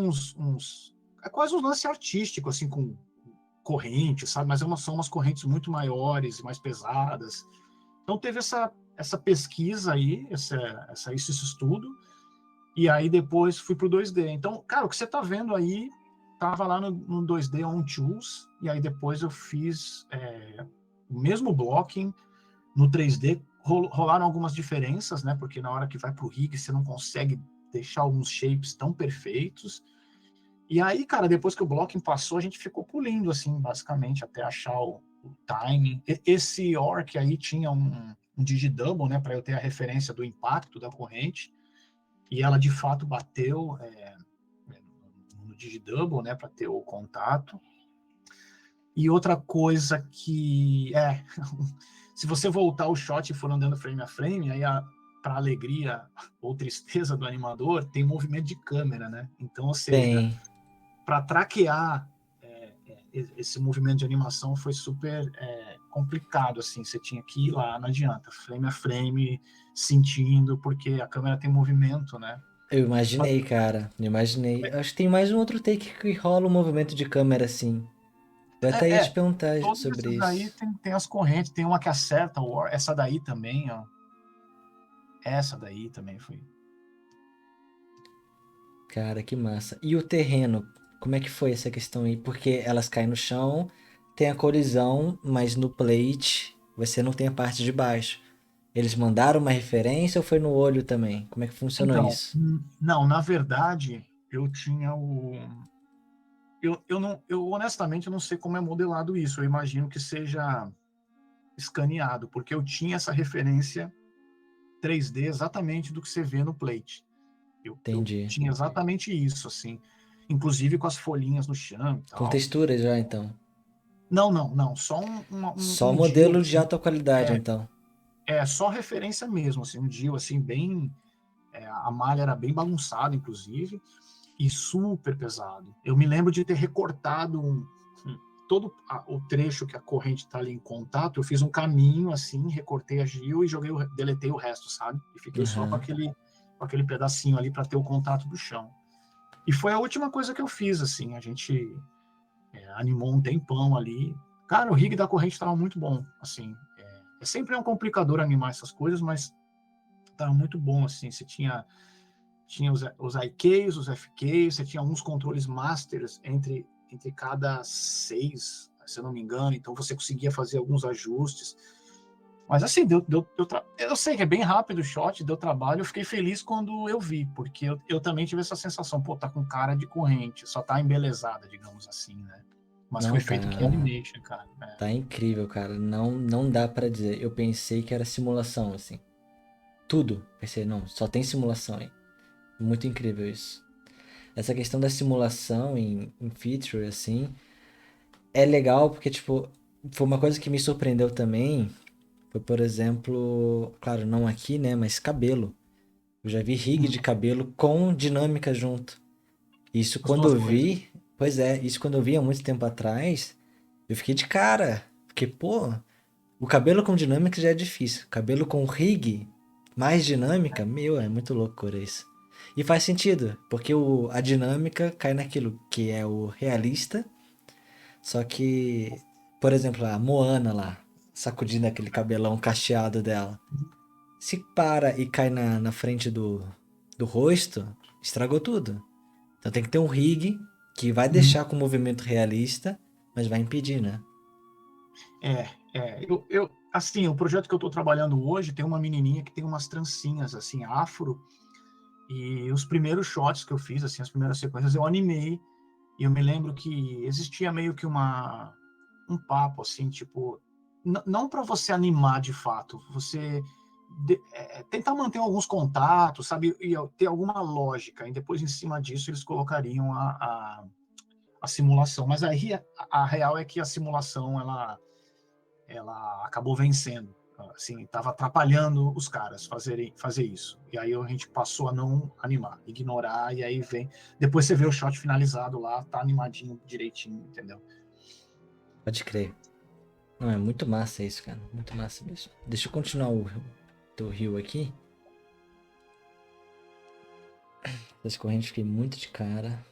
é quase um lance artístico, assim, com corrente, sabe? Mas são umas correntes muito maiores e mais pesadas. Então teve essa pesquisa aí, esse estudo, e aí depois fui pro 2D. Então, cara, o que você tá vendo aí, tava lá no 2D On Tools, e aí depois eu fiz o mesmo blocking no 3D. Rolaram algumas diferenças, né? Porque na hora que vai pro rig, você não consegue deixar alguns shapes tão perfeitos. E aí, cara, depois que o blocking passou, a gente ficou pulindo, assim, basicamente, até achar o timing. Esse orc aí tinha um digidouble, né, para eu ter a referência do impacto da corrente, e ela de fato bateu no digidouble, né, para ter o contato. E outra coisa que se você voltar o shot e for andando frame a frame, aí para alegria ou tristeza do animador, tem movimento de câmera, né? Então, ou seja,
Tem.
para traquear esse movimento de animação foi super complicado, assim, você tinha que ir lá, não adianta, frame a frame, sentindo, porque a câmera tem movimento, né?
Eu imaginei, cara. Eu imaginei. Acho que tem mais um outro take que rola um movimento de câmera assim. Eu até ia te perguntar
todos
sobre
esses aí
isso.
tem as correntes, tem uma que acerta, essa daí também, ó, essa daí também foi.
Cara, que massa. E o terreno? Como é que foi essa questão aí? Porque elas caem no chão, tem a colisão, mas no plate você não tem a parte de baixo. Eles mandaram uma referência ou foi no olho também? Como é que funcionou
Então,
isso?
não, na verdade, eu tinha eu honestamente eu não sei como é modelado isso, eu imagino que seja escaneado, porque eu tinha essa referência 3D exatamente do que você vê no plate. Eu
Entendi.
tinha exatamente isso, assim, inclusive com as folhinhas no chão e
Com
tal.
textura já, então.
Não, não, não, só
Só
um deal,
modelo de
assim,
alta qualidade,
é,
então.
só referência mesmo, assim, um deal, assim, bem, a malha era bem bagunçada, inclusive, e super pesado. Eu me lembro de ter recortado todo o trecho que a corrente está ali em contato, eu fiz um caminho assim, recortei a Gil e deletei o resto, sabe? E fiquei só
Aham.
com aquele pedacinho ali para ter o contato do chão. E foi a última coisa que eu fiz, assim, a gente animou um tempão ali. Cara, o rig da corrente estava muito bom, assim. Sempre um complicador animar essas coisas, mas estava muito bom, assim. Você tinha os IKs, os FKs, você tinha uns controles masters entre cada 6, se eu não me engano, então você conseguia fazer alguns ajustes. Mas assim, eu sei que é bem rápido o shot, deu trabalho, eu fiquei feliz quando eu vi, porque eu também tive essa sensação, pô, tá com cara de corrente, só tá embelezada, digamos assim, né? Mas foi
Não,
feito aqui em
tá.
animation, cara.
Tá incrível, cara. Não, não dá pra dizer. Eu pensei que era simulação, assim. Tudo. Pensei, não, só tem simulação aí. Muito incrível isso. Essa questão da simulação em feature, assim, é legal porque, tipo, foi uma coisa que me surpreendeu também. Foi, por exemplo, claro, não aqui, né, mas cabelo. Eu já vi rig de cabelo com dinâmica junto. Isso
As
quando
duas
eu
coisas.
vi, pois é, isso quando eu vi há muito tempo atrás, eu fiquei de cara. Porque, pô, o cabelo com dinâmica já é difícil. Cabelo com rig, mais dinâmica, meu, é muito loucura isso. E faz sentido, porque a dinâmica cai naquilo que é o realista, só que, por exemplo, a Moana lá, sacudindo aquele cabelão cacheado dela. Se para e cai na frente do rosto, estragou tudo. Então tem que ter um rig que vai deixar com o movimento realista, mas vai impedir, né?
Assim, o projeto que eu estou trabalhando hoje tem uma menininha que tem umas trancinhas, assim, afro, e os primeiros shots que eu fiz, assim, as primeiras sequências, eu animei, e eu me lembro que existia meio que um papo, assim, tipo, não para você animar de fato, você tentar manter alguns contatos, sabe, e ter alguma lógica, e depois em cima disso eles colocariam a simulação. Mas aí a real é que a simulação ela acabou vencendo. assim, tava atrapalhando os caras fazer isso. E aí a gente passou a não animar, ignorar, e aí depois você vê o shot finalizado lá, tá animadinho direitinho, entendeu?
Pode crer. Não, é muito massa isso, cara. Muito massa mesmo. Deixa eu continuar o teu rio aqui. Essas correntes fiquei muito de cara.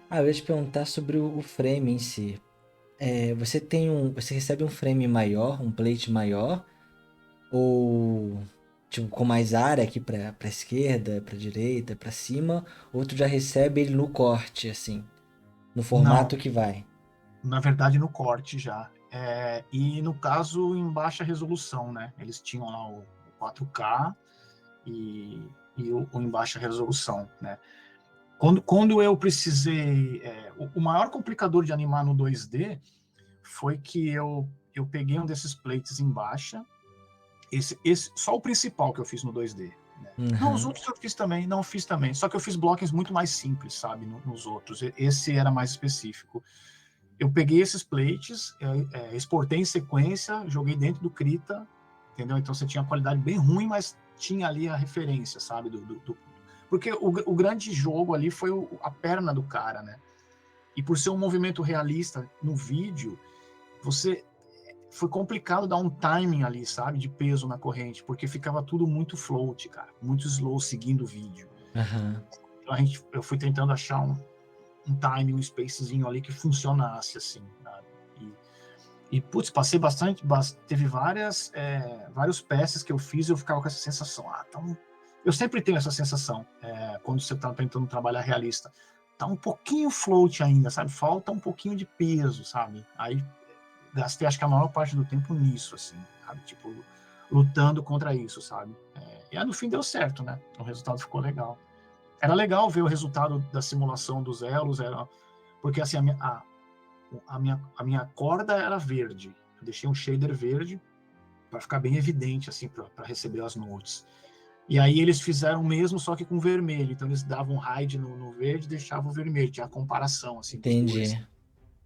Ah, eu ia te perguntar sobre o frame em si. Você recebe um frame maior, um plate maior, ou tipo com mais área aqui pra esquerda, pra direita, pra cima, ou tu já recebe ele no corte, assim, no
Não,
formato que vai?
na verdade no corte já. E no caso em baixa resolução, né? Eles tinham lá o 4K e o em baixa resolução, né? Quando eu precisei, o maior complicador de animar no 2D foi que eu peguei um desses plates em baixa, só o principal que eu fiz no 2D. Né? Não, os
Uhum.
outros eu fiz também, não fiz também. Só que eu fiz blockings muito mais simples, sabe, nos outros. Esse era mais específico. Eu peguei esses plates, exportei em sequência, joguei dentro do Krita, entendeu? Então você tinha uma qualidade bem ruim, mas tinha ali a referência, sabe, porque o grande jogo ali foi a perna do cara, né? E por ser um movimento realista no vídeo, foi complicado dar um timing ali, sabe, de peso na corrente, porque ficava tudo muito float, cara, muito slow seguindo o vídeo.
Aham.
Então eu fui tentando achar um timing, um spacezinho ali que funcionasse, assim, sabe? Putz, passei bastante, teve vários passes que eu fiz e eu ficava com essa sensação, eu sempre tenho essa sensação, quando você tá tentando trabalhar realista, tá um pouquinho float ainda, sabe, falta um pouquinho de peso, sabe, aí gastei acho que a maior parte do tempo nisso, assim, sabe, tipo, lutando contra isso, sabe, e aí no fim deu certo, né, o resultado ficou legal. Era legal ver o resultado da simulação dos elos, porque assim, a minha corda era verde. Eu deixei um shader verde para ficar bem evidente, assim, para receber as notes. E aí eles fizeram o mesmo, só que com vermelho. Então eles davam hide no verde e deixavam o vermelho. Tinha a comparação, assim, dos dois.
Entendi.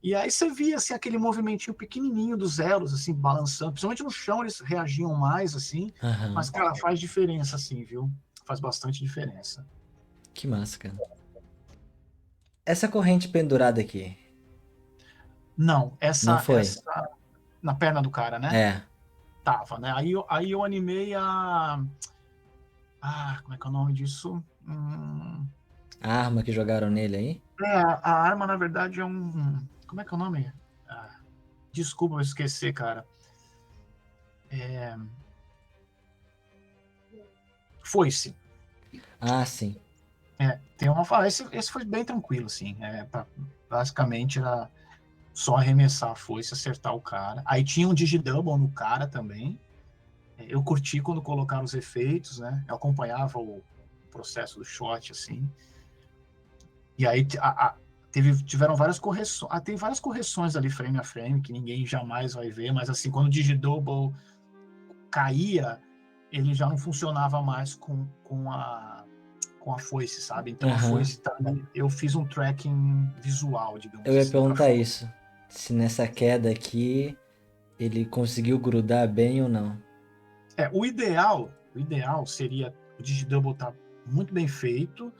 E aí você via, assim, aquele movimentinho pequenininho dos elos, assim, balançando. Principalmente no chão eles reagiam mais, assim. Mas,
Aham.
cara, faz diferença, assim, viu? Faz bastante diferença.
Que massa, cara. Essa corrente pendurada aqui,
Não,
não
essa,
foi?
na perna do cara, né?
É.
Tava, né? Aí eu animei como é que é o nome disso?
A arma que jogaram nele aí?
A arma, na verdade, como é que é o nome? Desculpa eu esquecer, cara. Foice.
Ah, sim.
Tem uma. Esse foi bem tranquilo, assim. Basicamente era só arremessar a foice, acertar o cara. Aí tinha um digidouble no cara também. Eu curti quando colocaram os efeitos, né? Eu acompanhava o processo do shot, assim. E aí tiveram várias correções. Tem várias correções ali frame a frame que ninguém jamais vai ver, mas assim, quando o digidouble caía, ele já não funcionava mais com a foice, sabe? Então a
Aham.
foice também, eu fiz um tracking visual,
Eu
digamos
ia
assim, para
perguntar
ficar.
isso. Se nessa queda aqui ele conseguiu grudar bem ou não.
O ideal seria o digidouble estar muito bem feito,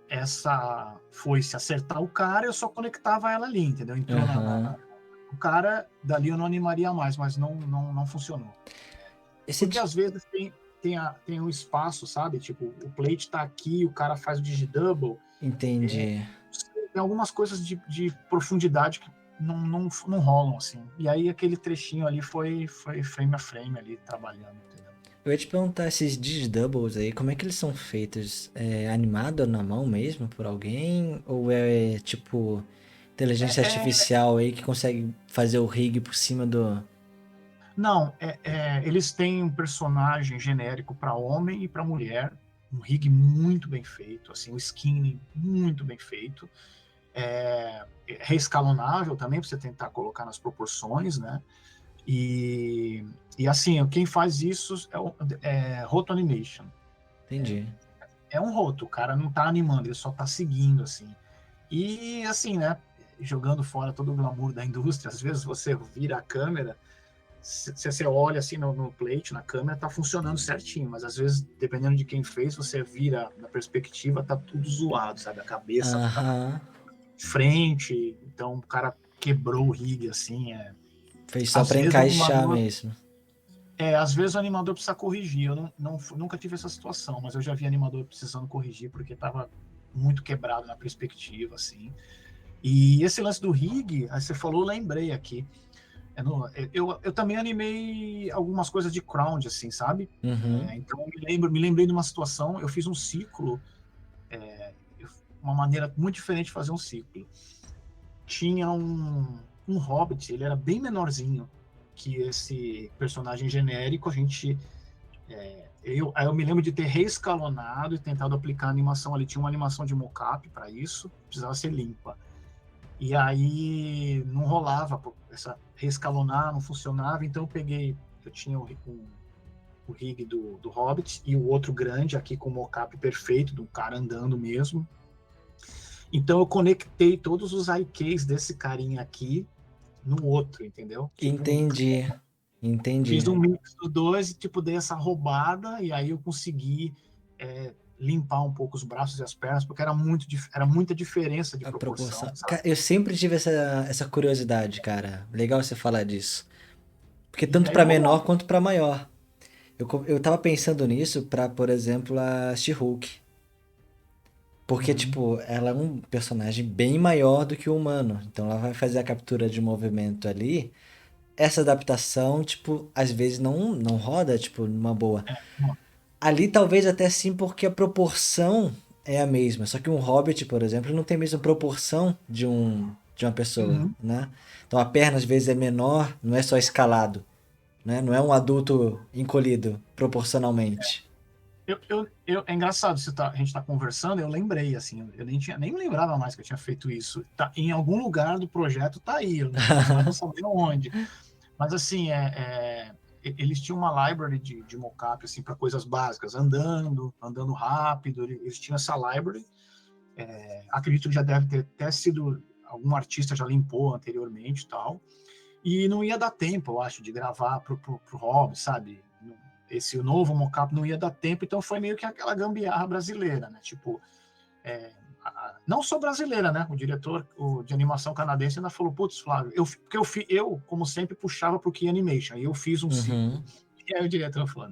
essa foice acertar o cara, eu só conectava ela ali, entendeu? Entrou
Aham.
o cara, dali eu não animaria mais, mas não funcionou.
Esse.
Porque às vezes tem um espaço, sabe? Tipo, o plate tá aqui, o cara faz o digidouble.
Entendi.
Tem algumas coisas de profundidade que não rolam, assim. E aí aquele trechinho ali foi frame a frame ali, trabalhando, entendeu?
Eu ia te perguntar esses digidoubles aí, como é que eles são feitos? É animado na mão mesmo por alguém? Ou é tipo inteligência artificial aí que consegue fazer o rig por cima do.
Não, eles têm um personagem genérico para homem e para mulher, um rig muito bem feito, assim, o skinning muito bem feito, reescalonável também, para você tentar colocar nas proporções, né? E assim, quem faz isso é Roto Animation.
Entendi.
É um roto, o cara não tá animando, ele só tá seguindo, assim. E assim, né? Jogando fora todo o glamour da indústria, às vezes você vira a câmera se você olha assim no plate, na câmera, tá funcionando certinho, mas às vezes, dependendo de quem fez, você vira na perspectiva, tá tudo zoado, sabe? A cabeça tá
Aham.
de frente, então o cara quebrou o rig, assim,
Fez só
às
pra
vezes o
encaixar
animador,
mesmo.
às vezes o animador precisa corrigir, eu nunca tive essa situação, mas eu já vi animador precisando corrigir, porque tava muito quebrado na perspectiva, assim. E esse lance do rig, aí você falou, eu lembrei aqui. Eu também animei algumas coisas de crowd, assim, sabe?
Uhum.
Então me lembrei de uma situação, eu fiz um ciclo, uma maneira muito diferente de fazer um ciclo. Tinha um hobbit, ele era bem menorzinho que esse personagem genérico, a gente aí eu me lembro de ter reescalonado e tentado aplicar a animação ali. Tinha uma animação de mocap para isso, precisava ser limpa. E aí não rolava, essa reescalonar não funcionava, então eu tinha o rig do Hobbit e o outro grande aqui com o mocap perfeito, do cara andando mesmo. Então eu conectei todos os IKs desse carinha aqui no outro, entendeu?
Entendi.
Fiz um
Entendi.
mix dos dois e tipo dei essa roubada e aí eu consegui limpar um pouco os braços e as pernas, porque era muita diferença de
A
proporção,
proporção.
sabe?
Eu sempre tive essa curiosidade, cara. Legal você falar disso. Porque
E
tanto
aí
pra
rolou.
menor quanto pra maior. Eu tava pensando nisso pra, por exemplo, a She-Hulk. Porque,
Uhum.
tipo, ela é um personagem bem maior do que o humano. Então ela vai fazer a captura de movimento ali. Essa adaptação, tipo, às vezes não roda, tipo, numa boa. Ali talvez até sim, porque a proporção é a mesma. Só que um hobbit, por exemplo, não tem a mesma proporção de uma pessoa,
Uhum.
né? Então a perna às vezes é menor, não é só escalado, né? Não é um adulto encolhido proporcionalmente.
É engraçado, a gente tá conversando, eu lembrei, assim, eu nem me lembrava mais que eu tinha feito isso. Tá, em algum lugar do projeto tá aí, mas não vou saber onde. Mas, assim, eles tinham uma library de mockup, assim, para coisas básicas, andando rápido, eles tinham essa library. Acredito que já deve ter até sido, algum artista já limpou anteriormente e tal. E não ia dar tempo, eu acho, de gravar pro hobby, sabe? Esse novo mockup não ia dar tempo, então foi meio que aquela gambiarra brasileira, né? Tipo, não só brasileira, né? O diretor de animação canadense ainda falou, putz, Flávio, eu, como sempre, puxava pro Key Animation, e eu fiz um ciclo.
Uhum.
E aí o diretor falou,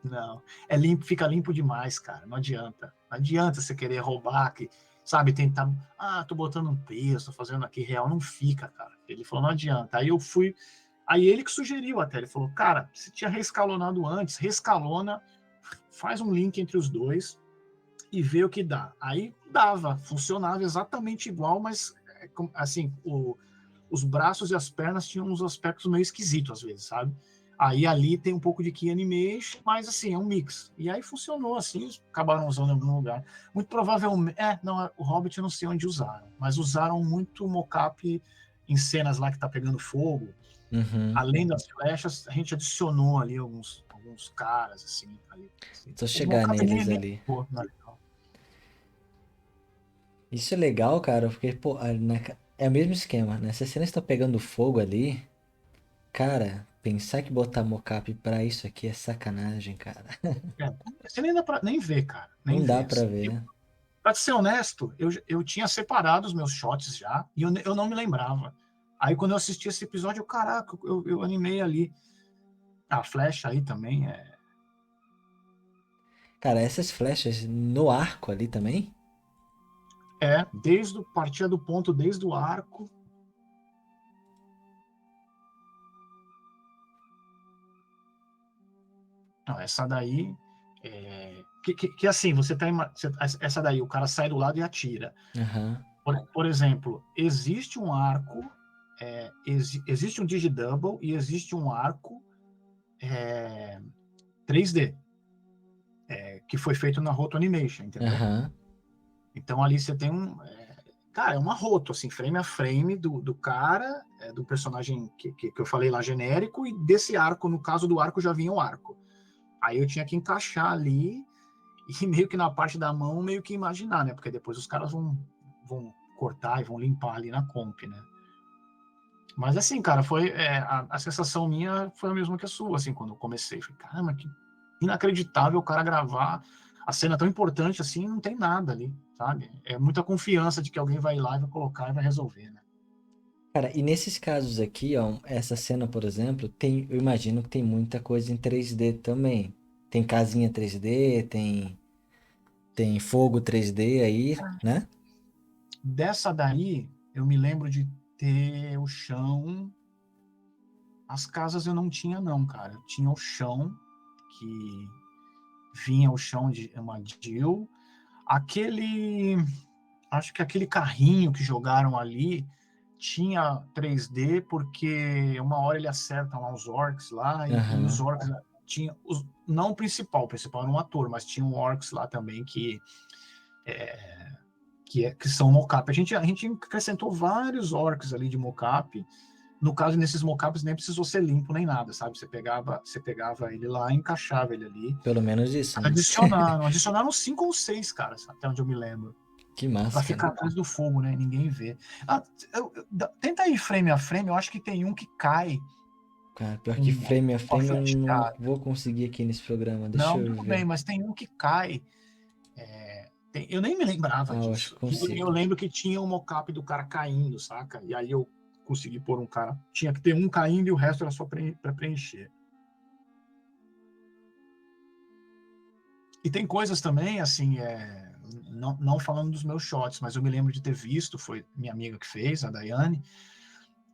não, é limpo, fica limpo demais, cara, não adianta você querer roubar, sabe, tentar, tô botando um peso, tô fazendo aqui real, não fica, cara. Ele falou, não adianta. Aí ele que sugeriu até, ele falou, cara, você tinha reescalonado antes, reescalona, faz um link entre os dois, e ver o que dá. Aí dava, funcionava exatamente igual, mas assim, os braços e as pernas tinham uns aspectos meio esquisitos às vezes, sabe? Aí ali tem um pouco de key animation, mas assim, é um mix. E aí funcionou assim, acabaram usando em algum lugar. Muito provavelmente, não, o Hobbit eu não sei onde usaram, mas usaram muito mocap em cenas lá que tá pegando fogo.
Uhum.
Além das flechas, a gente adicionou ali alguns caras, assim, ali. Assim.
Só
O
chegar
mocap
neles
nem
ali.
ficou, né?
Isso é legal, cara, porque, pô, é o mesmo esquema, né? Se a cena está pegando fogo ali, cara, pensar que botar mocap pra isso aqui é sacanagem, cara.
Você nem dá pra nem ver, cara, nem
Não dá
ver.
pra
Eu,
ver.
pra ser honesto, eu tinha separado os meus shots já e eu não me lembrava. Aí quando eu assisti esse episódio, caraca, eu animei ali. A flecha aí também é.
Cara, essas flechas no arco ali também?
Partia do ponto, desde o arco. Não, essa daí. Que assim, essa daí, o cara sai do lado e atira.
Aham.
Por exemplo, existe um arco, existe um Digidouble e existe um arco 3D, que foi feito na Roto Animation, entendeu?
Aham.
Então ali você tem cara, é uma roto, assim, frame a frame do cara, do personagem que eu falei lá, genérico, e desse arco, no caso do arco, já vinha o arco. Aí eu tinha que encaixar ali, e meio que na parte da mão, meio que imaginar, né? Porque depois os caras vão cortar e vão limpar ali na comp, né? Mas assim, cara, a sensação minha foi a mesma que a sua, assim, quando eu comecei. Falei, caramba, que inacreditável o cara gravar a cena tão importante assim, não tem nada ali, sabe? É muita confiança de que alguém vai lá e vai colocar e vai resolver, né?
Cara, e nesses casos aqui, ó, essa cena, por exemplo, tem, eu imagino que tem muita coisa em 3D também. Tem casinha 3D, tem fogo 3D aí, né?
Dessa daí, eu me lembro de ter o chão. As casas eu não tinha, não, cara. Eu tinha o chão, que vinha o chão de uma Jill. Aquele. Acho que aquele carrinho que jogaram ali tinha 3D, porque uma hora ele acerta lá os orcs lá, e os
Aham.
orcs tinha. Não o principal era um ator, mas tinha um orcs lá também que são mocap. A gente acrescentou vários orcs ali de mocap. No caso, nesses mockups nem precisou ser limpo nem nada, sabe? Você pegava ele lá e encaixava ele ali.
Pelo menos isso, né?
Adicionaram 5 ou 6, cara, até onde eu me lembro,
Que
para
massa, cara.
ficar atrás do fogo, né? Ninguém vê. Ah, tenta ir frame a frame, eu acho que tem um que cai
Cara, pior que
um,
frame a
uma
frame eu não
flecha.
vou conseguir aqui nesse programa. Deixa
Não,
eu
tudo bem,
ver.
mas tem um que cai. Eu nem me lembrava
Ah, eu acho que
disso. Eu
consigo.
lembro que tinha um mocap do cara caindo, saca? E aí eu consegui pôr um cara. Tinha que ter um caindo e o resto era só para preencher. E tem coisas também, assim, não falando dos meus shots, mas eu me lembro de ter visto, foi minha amiga que fez, a Daiane,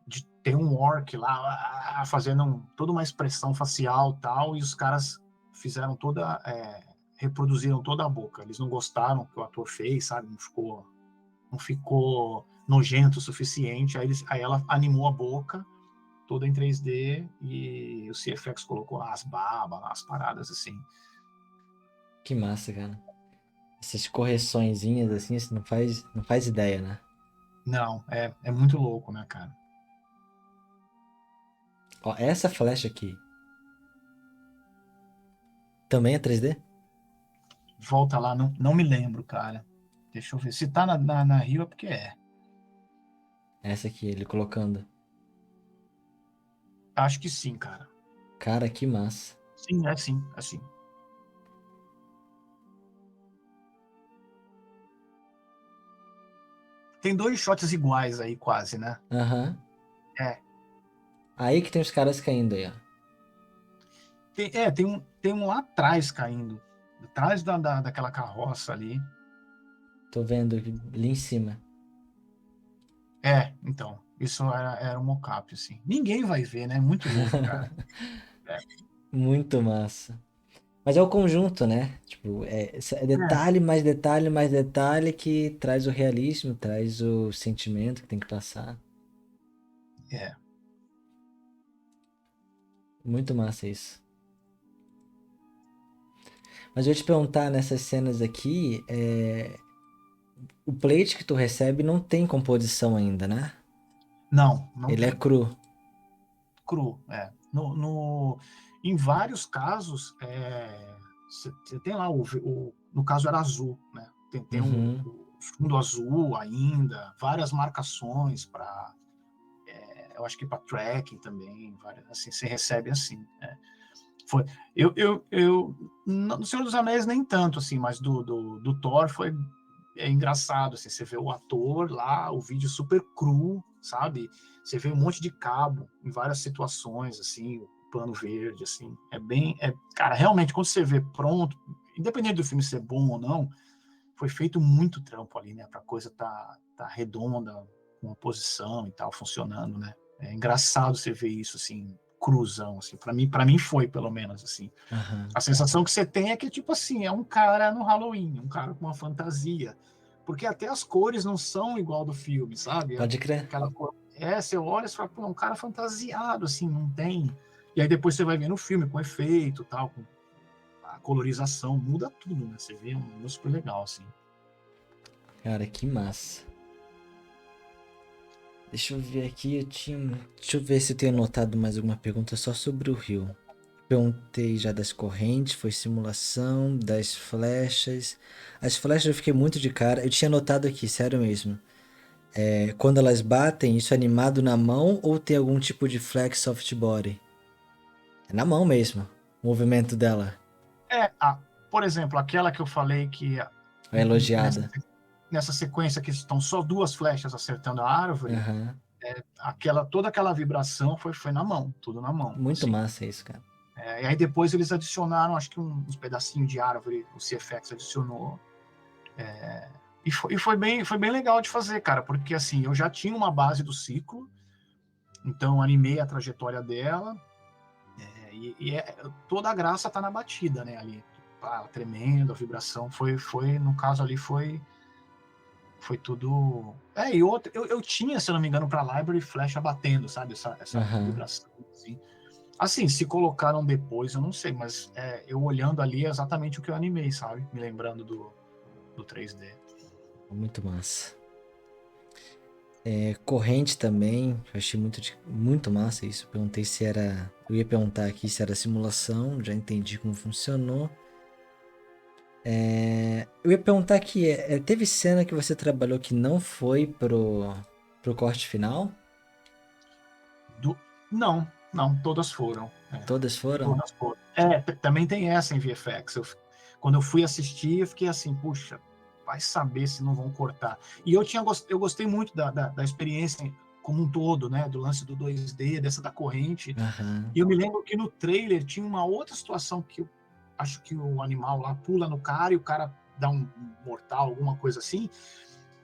de ter um orc lá fazendo toda uma expressão facial tal, e os caras fizeram reproduziram toda a boca. Eles não gostaram que o ator fez, sabe? Não ficou nojento o suficiente. Aí ela animou a boca toda em 3D e o CFX colocou as babas, as paradas assim.
Que massa, cara. Essas correçõezinhas assim, você não faz ideia, né?
Não, é muito louco, né, cara?
Ó, essa flecha aqui também é 3D?
Volta lá, não me lembro, cara. Deixa eu ver. Se tá na Rio é porque é.
Essa aqui, ele colocando.
Acho que sim, cara.
Cara, que massa.
Sim, é sim, é sim. Tem dois shots iguais aí, quase, né?
Aham.
É.
Aí que tem os caras caindo aí, ó.
Tem um lá atrás caindo. Atrás daquela carroça ali.
Tô vendo ali em cima.
Então. Isso era um mocap, assim. Ninguém vai ver, né? Muito louco, cara. É,
Muito massa. Mas é o conjunto, né? Tipo, é detalhe mais detalhe mais detalhe que traz o realismo, traz o sentimento que tem que passar.
é.
Muito massa isso. Mas eu ia te perguntar, nessas cenas aqui, o plate que tu recebe não tem composição ainda, né?
Não
Ele é
tem.
cru.
Cru, é. Em vários casos, você tem lá, no caso era azul, né? Tem
Uhum.
o fundo azul ainda, várias marcações para, eu acho que para tracking também, assim, você recebe assim. Foi, no Senhor dos Anéis nem tanto, assim, mas do Thor é engraçado, assim, você vê o ator lá, o vídeo super cru, sabe? Você vê um monte de cabo em várias situações, assim, o plano verde, assim, cara, realmente, quando você vê pronto, independente do filme ser bom ou não, foi feito muito trampo ali, né, pra coisa tá redonda, com a posição e tal, funcionando, né? É engraçado você ver isso, assim, cruzão, assim, para mim foi, pelo menos, assim.
Aham.
A sensação que você tem é que, tipo assim, é um cara no Halloween, um cara com uma fantasia. Porque até as cores não são igual do filme, sabe?
Pode crer.
Aquela cor. Você olha e fala, pô, é um cara fantasiado, assim, não tem. E aí depois você vai ver no filme com efeito tal, com a colorização, muda tudo, né? Você vê um super legal, assim.
Cara, que massa. Deixa eu ver aqui, Deixa eu ver se eu tenho anotado mais alguma pergunta só sobre o rio. Perguntei já das correntes, foi simulação, das flechas. As flechas eu fiquei muito de cara. Eu tinha anotado aqui, sério mesmo. Quando elas batem, isso é animado na mão ou tem algum tipo de flex soft body? É na mão mesmo, o movimento dela.
É, por exemplo, aquela que eu falei que
É elogiada.
nessa sequência que estão só duas flechas acertando a árvore,
Aham.
toda aquela vibração foi na mão, tudo na mão,
Muito
assim.
massa isso, cara.
E aí depois eles adicionaram, acho que uns pedacinhos de árvore, o CFX adicionou. Foi bem legal de fazer, cara, porque assim, eu já tinha uma base do ciclo, então animei a trajetória dela, toda a graça tá na batida, né, ali. Tremendo, a vibração no caso ali, foi tudo. E outra, eu tinha, se eu não me engano, para Library flecha batendo, sabe? Essa
Aham.
vibração, assim. Assim, se colocaram depois, eu não sei, mas eu olhando ali é exatamente o que eu animei, sabe? Me lembrando do 3D.
Muito massa. Corrente também, eu achei muito massa isso. Perguntei se era. Eu ia perguntar aqui se era simulação, já entendi como funcionou. Eu ia perguntar aqui, teve cena que você trabalhou que não foi pro corte final?
Do... Não, não, todas foram.
Todas foram?
Todas foram. Também tem essa em VFX. Quando eu fui assistir, eu fiquei assim, puxa, vai saber se não vão cortar. E eu gostei muito da experiência como um todo, né? Do lance do 2D, dessa da corrente.
Aham.
E eu me lembro que no trailer tinha uma outra situação que eu acho que o animal lá pula no cara e o cara dá um mortal, alguma coisa assim.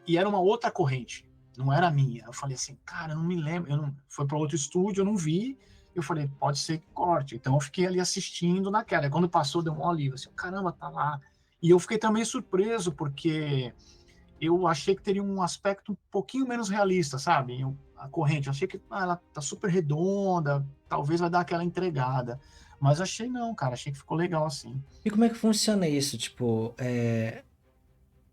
E era uma outra corrente, não era a minha. Eu falei assim, cara, eu não me lembro. Foi para outro estúdio, eu não vi. Eu falei, pode ser que corte. Então eu fiquei ali assistindo naquela. E quando passou, deu um alívio. Assim, caramba, tá lá. E eu fiquei também surpreso, porque eu achei que teria um aspecto um pouquinho menos realista, sabe? A corrente, eu achei que ela tá super redonda, talvez vai dar aquela entregada. Mas achei não, cara, achei que ficou legal assim.
E como é que funciona isso? Tipo,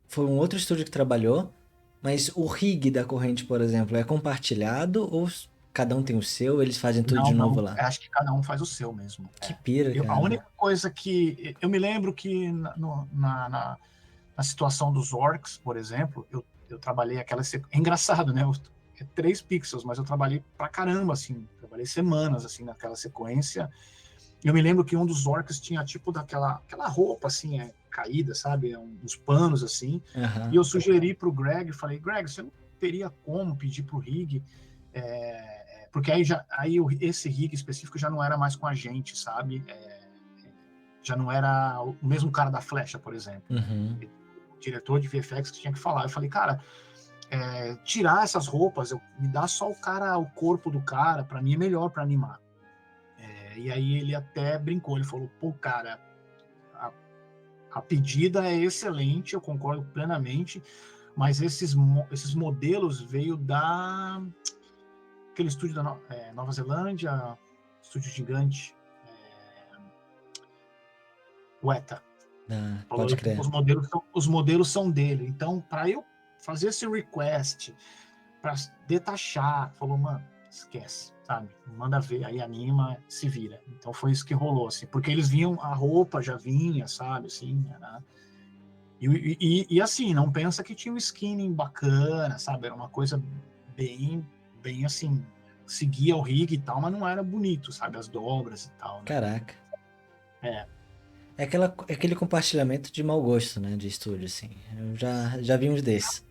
foi um outro estúdio que trabalhou, mas o rig da corrente, por exemplo, é compartilhado ou cada um tem o seu, eles fazem tudo de
Não,
novo
não.
lá?
Acho que cada um faz o seu mesmo.
Que pira,
A
cara.
única coisa que eu me lembro que na situação dos orcs, por exemplo, eu trabalhei aquela. É engraçado, né? 3 pixels, mas eu trabalhei pra caramba, assim. Trabalhei semanas, assim, naquela sequência. Eu me lembro que um dos orcs tinha tipo aquela roupa, assim, caída, sabe? Uns panos, assim. E
Aham.
eu sugeri pro Greg, falei, Greg, você não teria como pedir pro Rig porque esse rig específico já não era mais com a gente, sabe? Já não era o mesmo cara da flecha, por exemplo.
Uhum.
O diretor de VFX que tinha que falar. Eu falei, cara, tirar essas roupas, me dá só o corpo do cara, para mim é melhor para animar. E aí ele até brincou, ele falou, pô, cara, a pedida é excelente, eu concordo plenamente, mas esses modelos veio aquele estúdio da Nova Zelândia, estúdio gigante, Weta.
Ah,
Falou,
pode crer.
os modelos são dele. Então, para eu fazer esse request, para detachar, falou, mano, esquece, sabe? Manda ver, aí anima, se vira. Então foi isso que rolou, assim, porque eles vinham, a roupa já vinha, sabe, assim, né? E assim, não pensa que tinha um skinning bacana, sabe? Era uma coisa bem, bem assim, seguia o rig e tal, mas não era bonito, sabe? As dobras e tal, né?
Caraca.
É,
É aquele compartilhamento de mau gosto, né? De estúdio, assim. Eu já vi uns desses.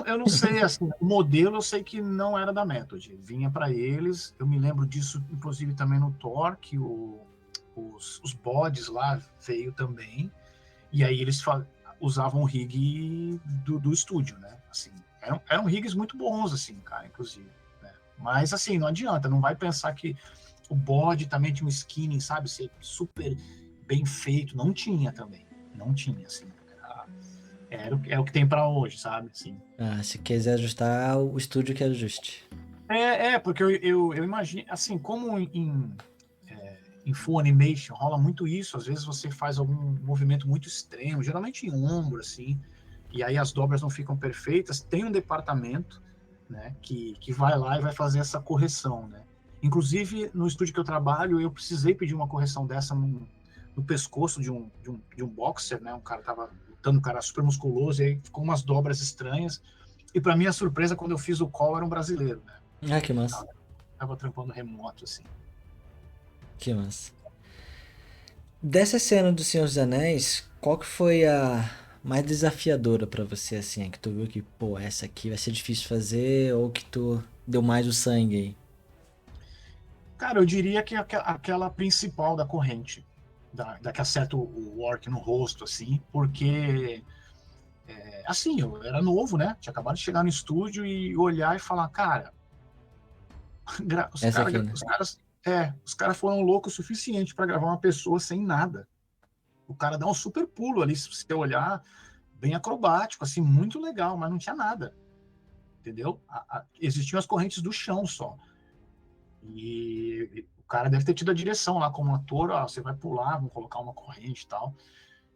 eu não sei, assim, o modelo eu sei que não era da Method, vinha para eles, eu me lembro disso, inclusive também no Thor, que os bodes lá veio também, e aí eles usavam o rig do estúdio, né, assim, eram rigs muito bons, assim, cara, inclusive, né? Mas, assim, não adianta, não vai pensar que o bode também tinha um skinning, sabe, ser super bem feito, não tinha também, não tinha, assim, é o que tem para hoje, sabe? Sim.
Ah, se quiser ajustar, o estúdio que ajuste.
Porque eu imagino, assim, como em full animation rola muito isso, às vezes você faz algum movimento muito extremo, geralmente em ombro, assim, e aí as dobras não ficam perfeitas, tem um departamento, né, que vai lá e vai fazer essa correção, né? Inclusive, no estúdio que eu trabalho, eu precisei pedir uma correção dessa no pescoço de um boxer, né? Um cara tava lutando, um cara super musculoso, e aí ficou umas dobras estranhas. E para minha surpresa, quando eu fiz o call, era um brasileiro, né?
Ah, que massa.
Tava trampando remoto, assim.
Que massa. Dessa cena do Senhor dos Anéis, qual que foi a mais desafiadora pra você, assim? Que tu viu que, pô, essa aqui vai ser difícil fazer, ou que tu deu mais o sangue aí?
Cara, eu diria que aquela principal da corrente, da que acerta o orc no rosto, assim, porque, assim, eu era novo, né? Tinha acabado de chegar no estúdio e olhar e falar, cara, os
Essa
caras,
aqui, né?
os caras foram loucos o suficiente para gravar uma pessoa sem nada. O cara dá um super pulo ali, se você olhar, bem acrobático, assim, muito legal, mas não tinha nada, entendeu? Existiam as correntes do chão só. E o cara deve ter tido a direção lá como ator, ó, você vai pular, vamos colocar uma corrente e tal.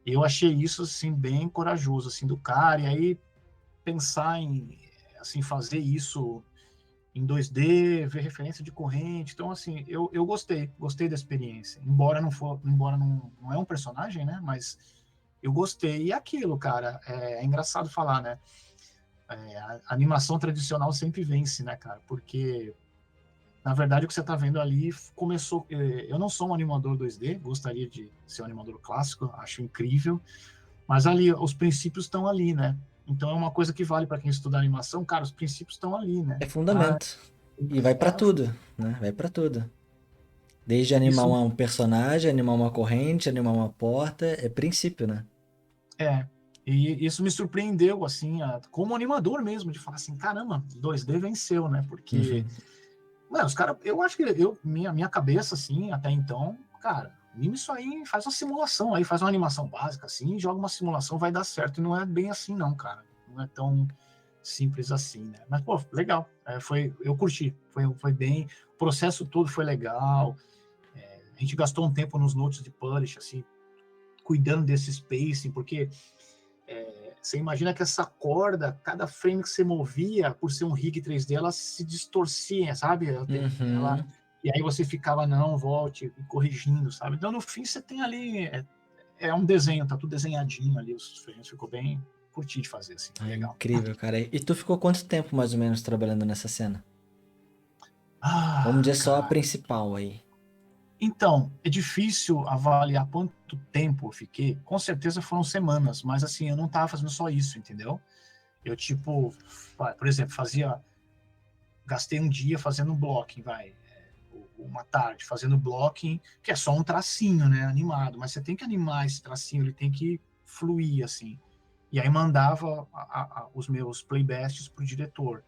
E eu achei isso, assim, bem corajoso, assim, do cara. E aí, pensar em, assim, fazer isso em 2D, ver referência de corrente. Então, assim, eu gostei da experiência. Embora não é um personagem, né? Mas eu gostei. E aquilo, cara, é engraçado falar, né? A animação tradicional sempre vence, né, cara? Porque, na verdade, o que você tá vendo ali começou. Eu não sou um animador 2D, gostaria de ser um animador clássico, acho incrível. Mas ali, os princípios estão ali, né? Então é uma coisa que vale para quem estuda animação, cara, os princípios estão ali, né?
É
Ah,
fundamento. E vai pra
é,
tudo, né? Vai pra tudo. Desde animar
isso
um personagem, animar uma corrente, animar uma porta, é princípio, né?
é. E isso me surpreendeu, assim, como animador mesmo, de falar assim, caramba, 2D venceu, né? Porque,
Uhum.
os caras, eu acho que minha cabeça, assim, até então, cara, anima isso aí, faz uma simulação aí, faz uma animação básica, assim, joga uma simulação, vai dar certo. E não é bem assim, não, cara. Não é tão simples assim, né? Mas, pô, legal. Eu curti. Foi bem. O processo todo foi legal. A gente gastou um tempo nos notes de polish, assim, cuidando desse spacing, porque você imagina que essa corda, cada frame que você movia, por ser um rig 3D, ela se distorcia, sabe?
Uhum.
E aí você ficava, não, volte, corrigindo, sabe? Então, no fim, você tem ali. Um desenho, tá tudo desenhadinho ali, os frames, ficou bem. Curti de fazer, assim,
Ah,
legal.
incrível, cara. E tu ficou quanto tempo mais ou menos trabalhando nessa cena? Vamos
Ah,
dizer só a
cara.
principal aí.
Então, é difícil avaliar quanto tempo eu fiquei. Com certeza foram semanas, mas assim, eu não estava fazendo só isso, entendeu? Eu, tipo, por exemplo, gastei um dia fazendo blocking, uma tarde fazendo blocking, que é só um tracinho, né, animado, mas você tem que animar esse tracinho, ele tem que fluir, assim. E aí mandava os meus playbasts pro diretor.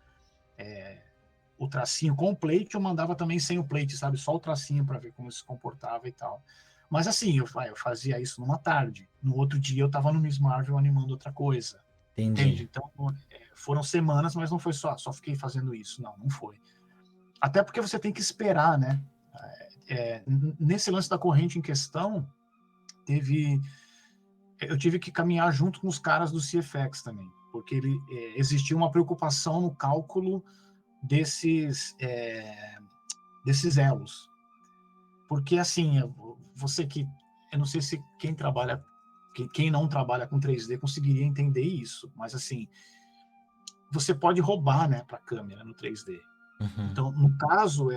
O tracinho com o plate, eu mandava também sem o plate, sabe? Só o tracinho para ver como se comportava e tal. Mas assim, eu fazia isso numa tarde. No outro dia eu estava no Miss Marvel animando outra coisa. Entende?
Entendi.
Então, foram semanas, mas não foi só fiquei fazendo isso. Não foi. Até porque você tem que esperar, né? Nesse lance da corrente em questão, eu tive que caminhar junto com os caras do CFX também, porque existia uma preocupação no cálculo desses elos. Porque, assim, você que. Eu não sei se quem não trabalha com 3D conseguiria entender isso, mas, assim, você pode roubar, né, para a câmera no 3D.
Uhum.
Então, no caso,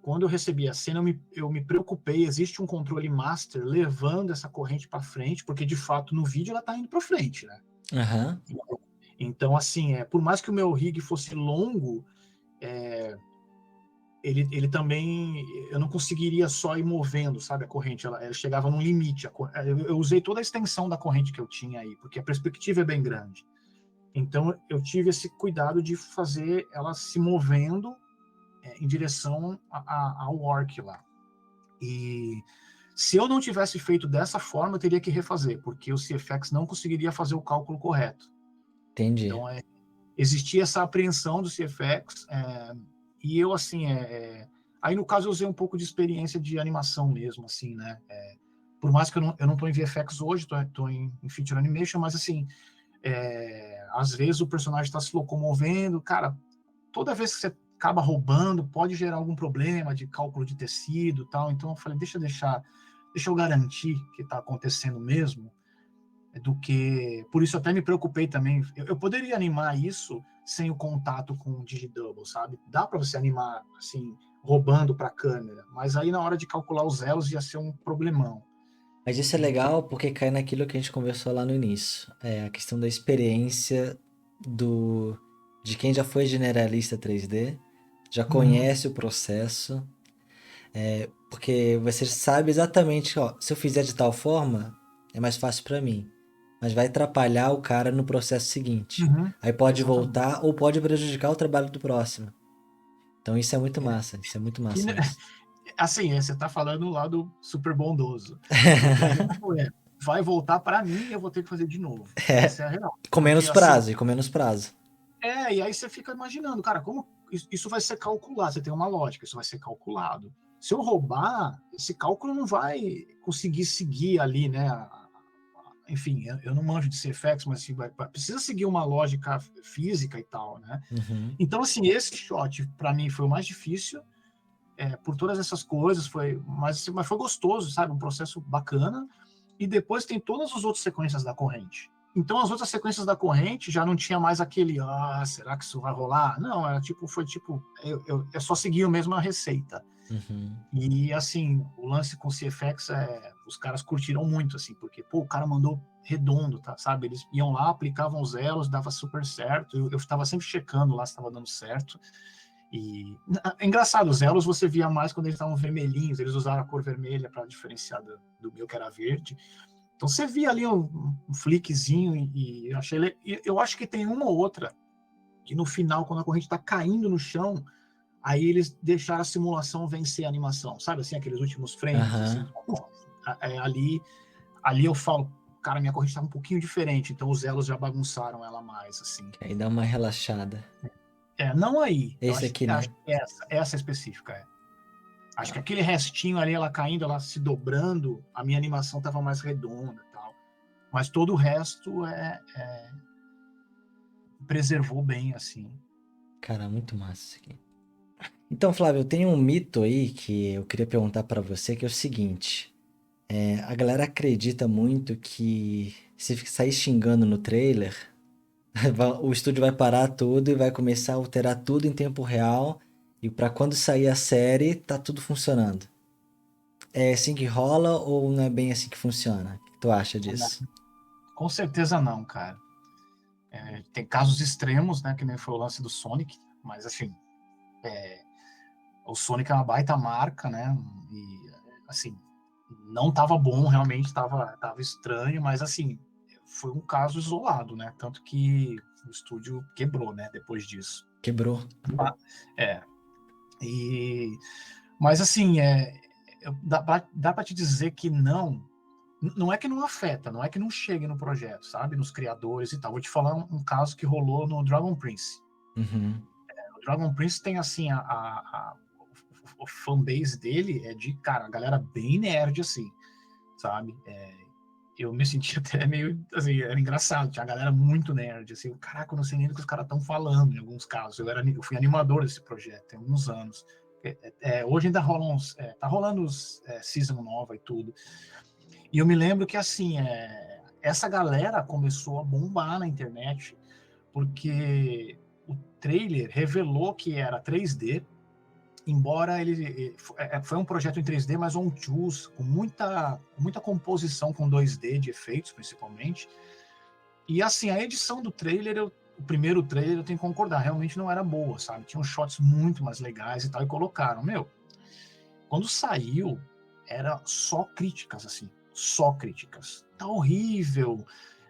quando eu recebi a cena, eu me preocupei. Existe um controle master levando essa corrente para frente, porque de fato no vídeo ela está indo para frente, né?
Aham.
Então, assim, por mais que o meu rig fosse longo, ele também, eu não conseguiria só ir movendo, sabe, a corrente, ela chegava num limite. Eu usei toda a extensão da corrente que eu tinha aí, porque a perspectiva é bem grande. Então, eu tive esse cuidado de fazer ela se movendo em direção ao orc lá. E se eu não tivesse feito dessa forma, eu teria que refazer, porque o CFX não conseguiria fazer o cálculo correto.
Entendi.
Então, existia essa apreensão do CFX, e eu, assim, aí no caso eu usei um pouco de experiência de animação mesmo, assim, né? Por mais que eu não tô em VFX hoje, tô em Feature Animation, mas, assim, às vezes o personagem está se locomovendo, cara, toda vez que você acaba roubando, pode gerar algum problema de cálculo de tecido e tal, então eu falei, deixa eu garantir que está acontecendo mesmo, do que... Por isso eu até me preocupei também. Eu poderia animar isso sem o contato com o Digidouble, sabe? Dá para você animar, assim, roubando para a câmera, mas aí na hora de calcular os elos ia ser um problemão.
Mas isso é
Então,
legal porque cai naquilo que a gente conversou lá no início. É a questão da experiência do de quem já foi generalista 3D, já conhece o processo, porque você sabe exatamente, ó, se eu fizer de tal forma, é mais fácil para mim, mas vai atrapalhar o cara no processo seguinte. Aí pode
exatamente.
voltar ou pode prejudicar o trabalho do próximo. Então isso é muito
É,
massa, isso é muito
que,
massa
né,
mesmo.
assim, você está falando lá do super bondoso, porque aí vai voltar para mim e eu vou ter que fazer de novo. Essa é a real.
Com
Porque
menos
assim,
prazo, e com menos prazo.
e aí você fica imaginando, cara, como isso vai ser calculado? Você tem uma lógica, isso vai ser calculado. Se eu roubar, esse cálculo não vai conseguir seguir ali, né? Enfim, eu não manjo de CFX, mas assim, precisa seguir uma lógica física e tal, né?
Uhum.
Então, assim, esse shot, para mim, foi o mais difícil, por todas essas coisas, mas foi gostoso, sabe? Um processo bacana. E depois tem todas as outras sequências da corrente. Então, as outras sequências da corrente já não tinha mais aquele, será que isso vai rolar? Não, foi tipo, eu só segui a mesma receita.
Uhum.
E, assim, o lance com o CFX, os caras curtiram muito, assim, porque, pô, o cara mandou redondo, tá, sabe? Eles iam lá, aplicavam os elos, dava super certo. Eu estava sempre checando lá se estava dando certo. E é engraçado, os elos você via mais quando eles estavam vermelhinhos, eles usaram a cor vermelha para diferenciar do meu, que era verde. Então você via ali um flickzinho e eu acho que tem uma ou outra que no final, quando a corrente está caindo no chão, aí eles deixaram a simulação vencer a animação, sabe assim, aqueles últimos frames, assim,
Aham.
ali eu falo, cara, minha corrente estava um pouquinho diferente, então os elos já bagunçaram ela mais, assim.
Que aí dá uma relaxada.
Não aí, eu
Esse aqui,
acho
né?
que essa específica. Acho que aquele restinho ali, ela caindo, ela se dobrando, a minha animação estava mais redonda e tal. Mas todo o resto preservou bem, assim.
Cara, muito massa isso aqui. Então, Flávio, eu tenho um mito aí que eu queria perguntar pra você, que é o seguinte. A galera acredita muito que se sair xingando no trailer, o estúdio vai parar tudo e vai começar a alterar tudo em tempo real. E pra quando sair a série, tá tudo funcionando. É assim que rola ou não é bem assim que funciona? O que tu acha disso?
Com certeza não, cara. Tem casos extremos, né, que nem foi o lance do Sonic, mas assim, o Sonic é uma baita marca, né, e assim, não tava bom, realmente tava estranho, mas assim, foi um caso isolado, né, tanto que o estúdio quebrou, né, depois disso.
Quebrou.
É, e, mas assim, dá para te dizer que não é que não afeta, não é que não chegue no projeto, sabe, nos criadores e tal. Vou te falar um caso que rolou no Dragon Prince.
Uhum.
O Dragon Prince tem, assim, o fanbase dele cara, a galera bem nerd, assim, sabe? Eu me senti até meio, assim, era engraçado, tinha a galera muito nerd, assim, caraca, eu não sei nem do que os caras estão falando, em alguns casos. Eu fui animador desse projeto, tem alguns anos. Hoje ainda rolam tá rolando season nova e tudo. E eu me lembro que, assim, essa galera começou a bombar na internet, porque o trailer revelou que era 3D, embora ele foi um projeto em 3D, mas on-choose, com muita composição com 2D de efeitos, principalmente. E assim, a edição do trailer, o primeiro trailer, eu tenho que concordar, realmente não era boa, sabe? Tinham shots muito mais legais e tal, e colocaram. Quando saiu, era só críticas, assim, só críticas. Tá horrível,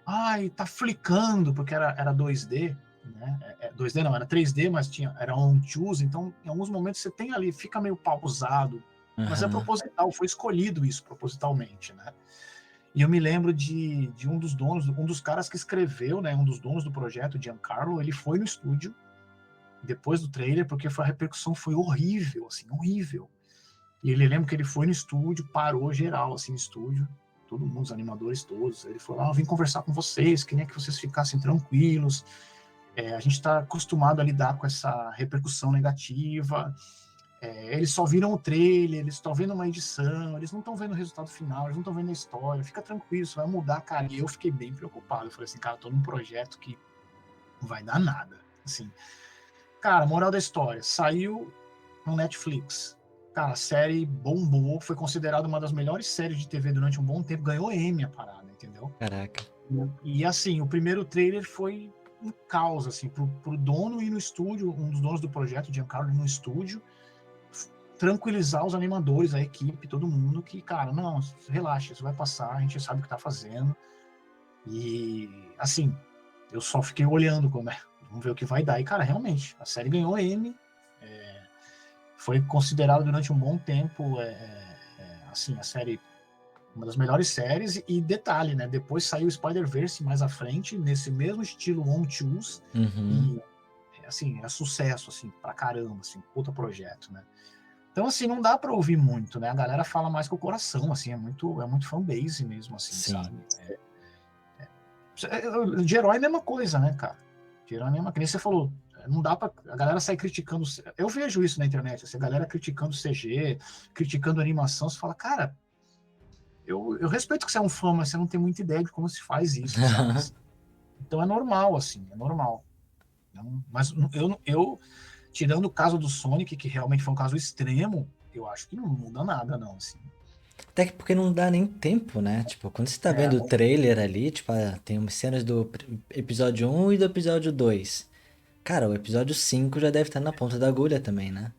ai, tá flicando, porque era 2D, né? 2D não, era 3D, mas era on-choose, então em alguns momentos você tem ali, fica meio pausado, mas é
Aham.
proposital, foi escolhido isso propositalmente, né? E eu me lembro de um dos donos, um dos caras que escreveu, né, um dos donos do projeto, Giancarlo, ele foi no estúdio depois do trailer, porque a repercussão foi horrível, assim, horrível. E ele lembra que ele foi no estúdio, parou geral, assim, no estúdio, todo mundo, os animadores todos. Ele falou, vim conversar com vocês, queria que vocês ficassem tranquilos. A gente está acostumado a lidar com essa repercussão negativa. Eles só viram o trailer, eles estão vendo uma edição, eles não estão vendo o resultado final, eles não estão vendo a história, fica tranquilo, isso vai mudar, cara. E eu fiquei bem preocupado, eu falei assim, cara, tô num projeto que não vai dar nada, assim. Cara, moral da história, saiu no Netflix. Cara, a série bombou, foi considerada uma das melhores séries de TV durante um bom tempo, ganhou Emmy a parada, entendeu?
Caraca.
E assim, o primeiro trailer foi um caos, assim, pro dono ir no estúdio, um dos donos do projeto, Giancarlo, ir no estúdio, tranquilizar os animadores, a equipe, todo mundo, que, cara, não, relaxa, isso vai passar, a gente sabe o que tá fazendo. E, assim, eu só fiquei olhando como é, vamos ver o que vai dar. E, cara, realmente, a série ganhou Emmy, foi considerada durante um bom tempo, assim, a série, uma das melhores séries. E detalhe, né, depois saiu o Spider-Verse mais à frente, nesse mesmo estilo On Choose,
Uhum.
e, assim, é sucesso, assim, pra caramba, assim, puta projeto, né. Então, assim, não dá pra ouvir muito, né, a galera fala mais com o coração, assim, é muito fanbase mesmo, assim,
Sim.
sabe. De herói é a mesma coisa, né, cara? De herói é a mesma coisa. Que nem você falou, não dá pra. A galera sai criticando. Eu vejo isso na internet, assim, a galera criticando CG, criticando animação. Você fala, cara, eu respeito que você é um fã, mas você não tem muita ideia de como se faz isso, sabe? Então é normal, assim, é normal. Mas eu, tirando o caso do Sonic, que realmente foi um caso extremo, eu acho que não muda nada, não, assim.
Até que porque não dá nem tempo, né? Tipo, quando você tá vendo o
Não.
trailer ali, tipo, tem umas cenas do episódio 1 e do episódio 2. Cara, o episódio 5 já deve estar na ponta da agulha também, né?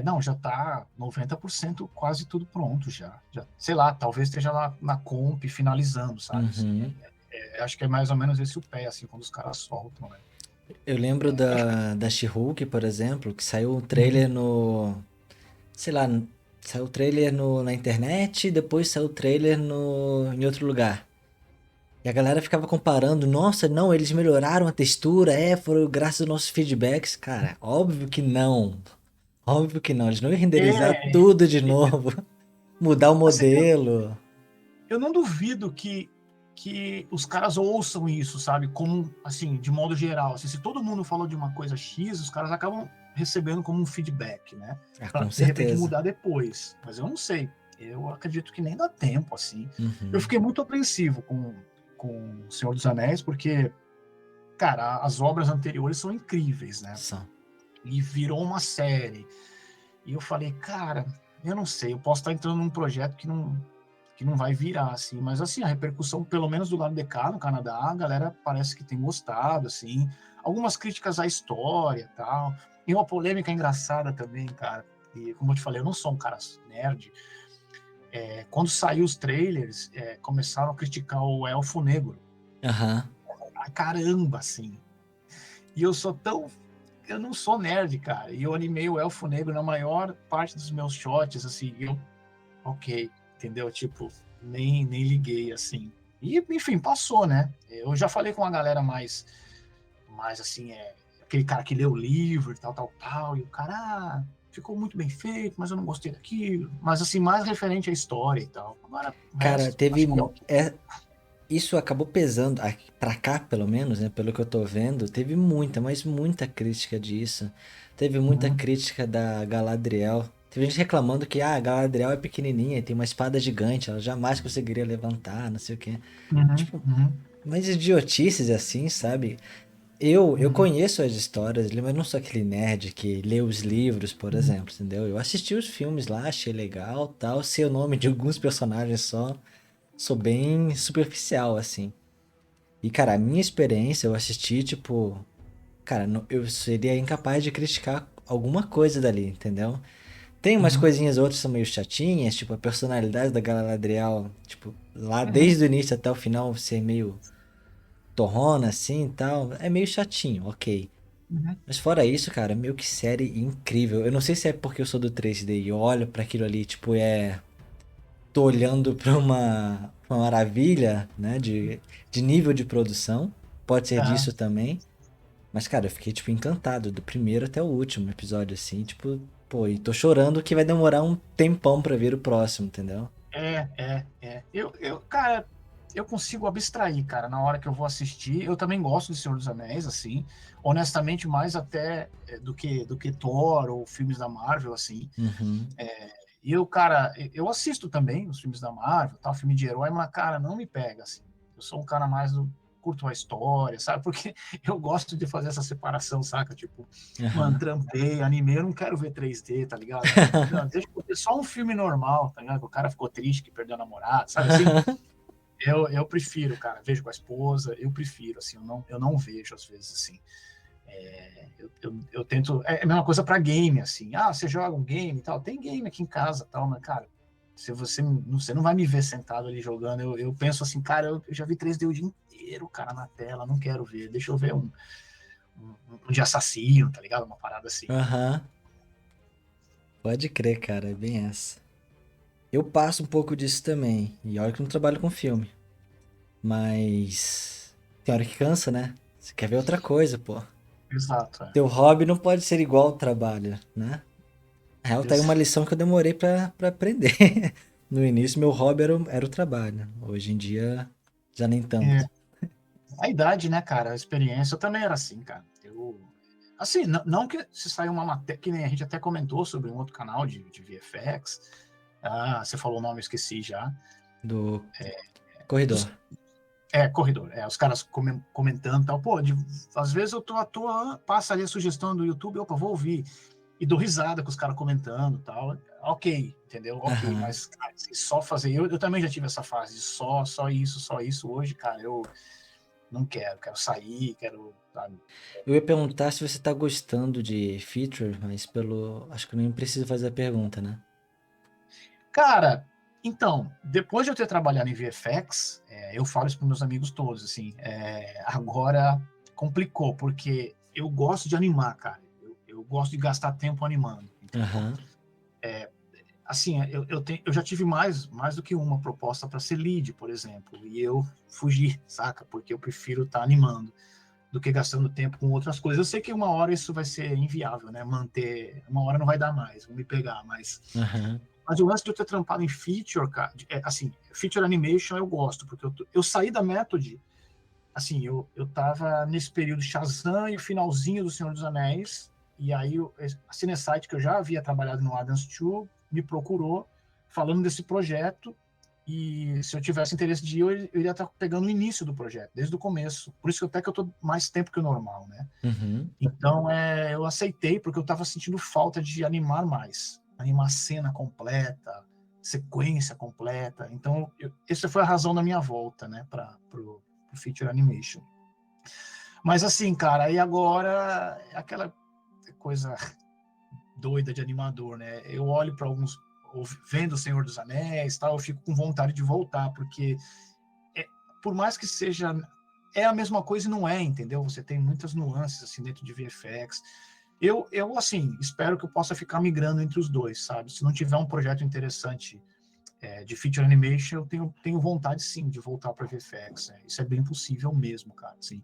Não, já tá 90% quase tudo pronto já. Sei lá, talvez esteja lá na comp finalizando, sabe? Assim,
Uhum.
acho que é mais ou menos esse o pé, assim, quando os caras soltam, né?
Eu lembro da She-Hulk, por exemplo, que saiu o
Uhum.
trailer no. Sei lá, saiu o trailer na internet, depois saiu o trailer em outro lugar. E a galera ficava comparando, nossa, não, eles melhoraram a textura, foram graças aos nossos feedbacks. Cara, óbvio que não. Óbvio que não, eles não iam renderizar
É,
tudo de novo, mudar o
assim,
modelo.
eu não duvido que os caras ouçam isso, sabe? Como, assim, de modo geral. Assim, se todo mundo falou de uma coisa X, os caras acabam recebendo como um feedback, né?
Ah,
Pra,
com
de repente,
certeza.
mudar depois. Mas eu não sei. Eu acredito que nem dá tempo, assim. Eu
Uhum.
fiquei muito apreensivo com O Senhor dos Anéis, porque, cara, as obras anteriores são incríveis, né?
Só.
E virou uma série. E eu falei, cara, eu não sei, eu posso estar entrando num projeto que não vai virar, assim, mas assim, a repercussão, pelo menos do lado de cá, no Canadá, a galera parece que tem gostado, assim, algumas críticas à história e tal, e uma polêmica engraçada também, cara, e como eu te falei, eu não sou um cara nerd, quando saiu os trailers, começaram a criticar o Elfo Negro,
Aham.
caramba, assim, e eu não sou nerd, cara, e eu animei o Elfo Negro na maior parte dos meus shots, assim, e eu ok, entendeu? Tipo, nem liguei assim. E, enfim, passou, né? Eu já falei com a galera mais assim, aquele cara que lê o livro e tal, e o cara, ficou muito bem feito, mas eu não gostei daquilo. Mas, assim, mais referente à história e tal. Agora, o
Cara,
resto, acho que é ok.
isso acabou pesando, pra cá pelo menos, né? Pelo que eu tô vendo, teve muita, mas muita crítica disso. Teve muita
Uhum,
crítica da Galadriel. Teve gente reclamando que a Galadriel é pequenininha, tem uma espada gigante, ela jamais conseguiria levantar, não sei o quê.
uhum,
Tipo,
uhum,
mas idiotices assim, sabe? Eu
uhum,
conheço as histórias, mas não sou aquele nerd que lê os livros, por
uhum.
exemplo, entendeu? Eu assisti os filmes lá, achei legal, tal, sei o nome de alguns personagens só, sou bem superficial, assim. E, cara, a minha experiência, eu assisti, tipo, cara, eu seria incapaz de criticar alguma coisa dali, entendeu? Tem umas
Uhum,
coisinhas outras que são meio chatinhas, tipo, a personalidade da Galadriel, tipo, lá
uhum,
desde o início até o final ser meio torrona, assim e tal, é meio chatinho, ok.
uhum.
Mas fora isso, cara, meio que série incrível. Eu não sei se é porque eu sou do 3D e olho pra aquilo ali, tipo, tô olhando pra uma maravilha, né, de nível de produção. Pode ser
Aham.
disso também. Mas, cara, eu fiquei, tipo, encantado do primeiro até o último episódio, assim, tipo, pô, e tô chorando que vai demorar um tempão pra ver o próximo, entendeu?
Cara, eu consigo abstrair, cara, na hora que eu vou assistir. Eu também gosto de Senhor dos Anéis, assim, honestamente, mais até do que Thor ou filmes da Marvel, assim.
Uhum.
E eu, cara, eu assisto também os filmes da Marvel, tal, filme de herói, mas, cara, não me pega, assim. Eu sou um cara mais do curto a história, sabe? Porque eu gosto de fazer essa separação, saca? Tipo, mano,
Aham.
trampei, animei, eu não quero ver 3D, tá ligado? Não, deixa eu ver só um filme normal, tá ligado? O cara ficou triste que perdeu a namorada, sabe assim? Eu prefiro, cara, vejo com a esposa, eu prefiro, assim, eu não vejo às vezes, assim. Eu tento. É a mesma coisa para game, assim. Ah, você joga um game e tal. Tem game aqui em casa tal, mas, cara, se você não vai me ver sentado ali jogando. Eu penso assim, cara, eu já vi 3D o dia inteiro, cara, na tela, não quero ver. Deixa eu ver um de assassino, tá ligado? Uma parada assim.
Aham. Pode crer, cara, é bem essa. Eu passo um pouco disso também. E olha que eu não trabalho com filme. Mas tem hora que cansa, né? Você quer ver outra coisa, pô.
Exato, é.
Teu hobby não pode ser igual ao trabalho, né? Na real, tá aí uma
Exato.
lição que eu demorei pra aprender. No início, meu hobby era o trabalho. Hoje em dia, já nem tanto.
É, a idade, né, cara? A experiência, eu também era assim, cara. Assim, não que se saiu uma matéria, que nem a gente até comentou sobre um outro canal de VFX. Ah, você falou o nome, eu esqueci já.
Do corredor.
Dos, corredor. Os caras comentando e tal. Pô, às vezes eu tô à toa, passa ali a sugestão do YouTube, opa, vou ouvir. E dou risada com os caras comentando e tal. Ok, entendeu? Ok,
Aham.
mas, cara, assim, só fazer. Eu também já tive essa fase de só isso, só isso. Hoje, cara, eu não quero sair, quero, sabe?
Eu ia perguntar se você tá gostando de feature, mas pelo. Acho que eu nem preciso fazer a pergunta, né?
Cara, então, depois de eu ter trabalhado em VFX, eu falo isso para meus amigos todos, assim, agora complicou, porque eu gosto de animar, cara. Eu gosto de gastar tempo animando, entendeu?
Aham.
Assim, eu já tive mais do que uma proposta para ser lead, por exemplo, e eu fugi, saca? Porque eu prefiro estar animando do que gastando tempo com outras coisas. Eu sei que uma hora isso vai ser inviável, né? Manter, uma hora não vai dar mais, vão me pegar,
Aham.
mas o lance de eu ter trampado em feature, cara, assim, feature animation eu gosto, porque eu saí da Method, assim, eu tava nesse período Shazam e o finalzinho do Senhor dos Anéis, e aí a Cinesite, que eu já havia trabalhado no Adams 2, me procurou falando desse projeto, e se eu tivesse interesse de ir, eu iria estar pegando o início do projeto, desde o começo. Por isso que até que eu tô mais tempo que o normal, né?
Uhum.
Então, eu aceitei porque eu estava sentindo falta de animar mais, animar cena completa, sequência completa. Então, essa foi a razão da minha volta, né, para o feature animation. Mas assim, cara, aí agora é aquela coisa doida de animador, né? Eu olho para alguns, vendo o Senhor dos Anéis, tal, eu fico com vontade de voltar, porque é, por mais que seja a mesma coisa e não é, entendeu? Você tem muitas nuances assim dentro de VFX. Eu assim, espero que eu possa ficar migrando entre os dois, sabe? Se não tiver um projeto interessante de feature animation, eu tenho vontade sim de voltar para VFX. Né? Isso é bem possível mesmo, cara. Sim.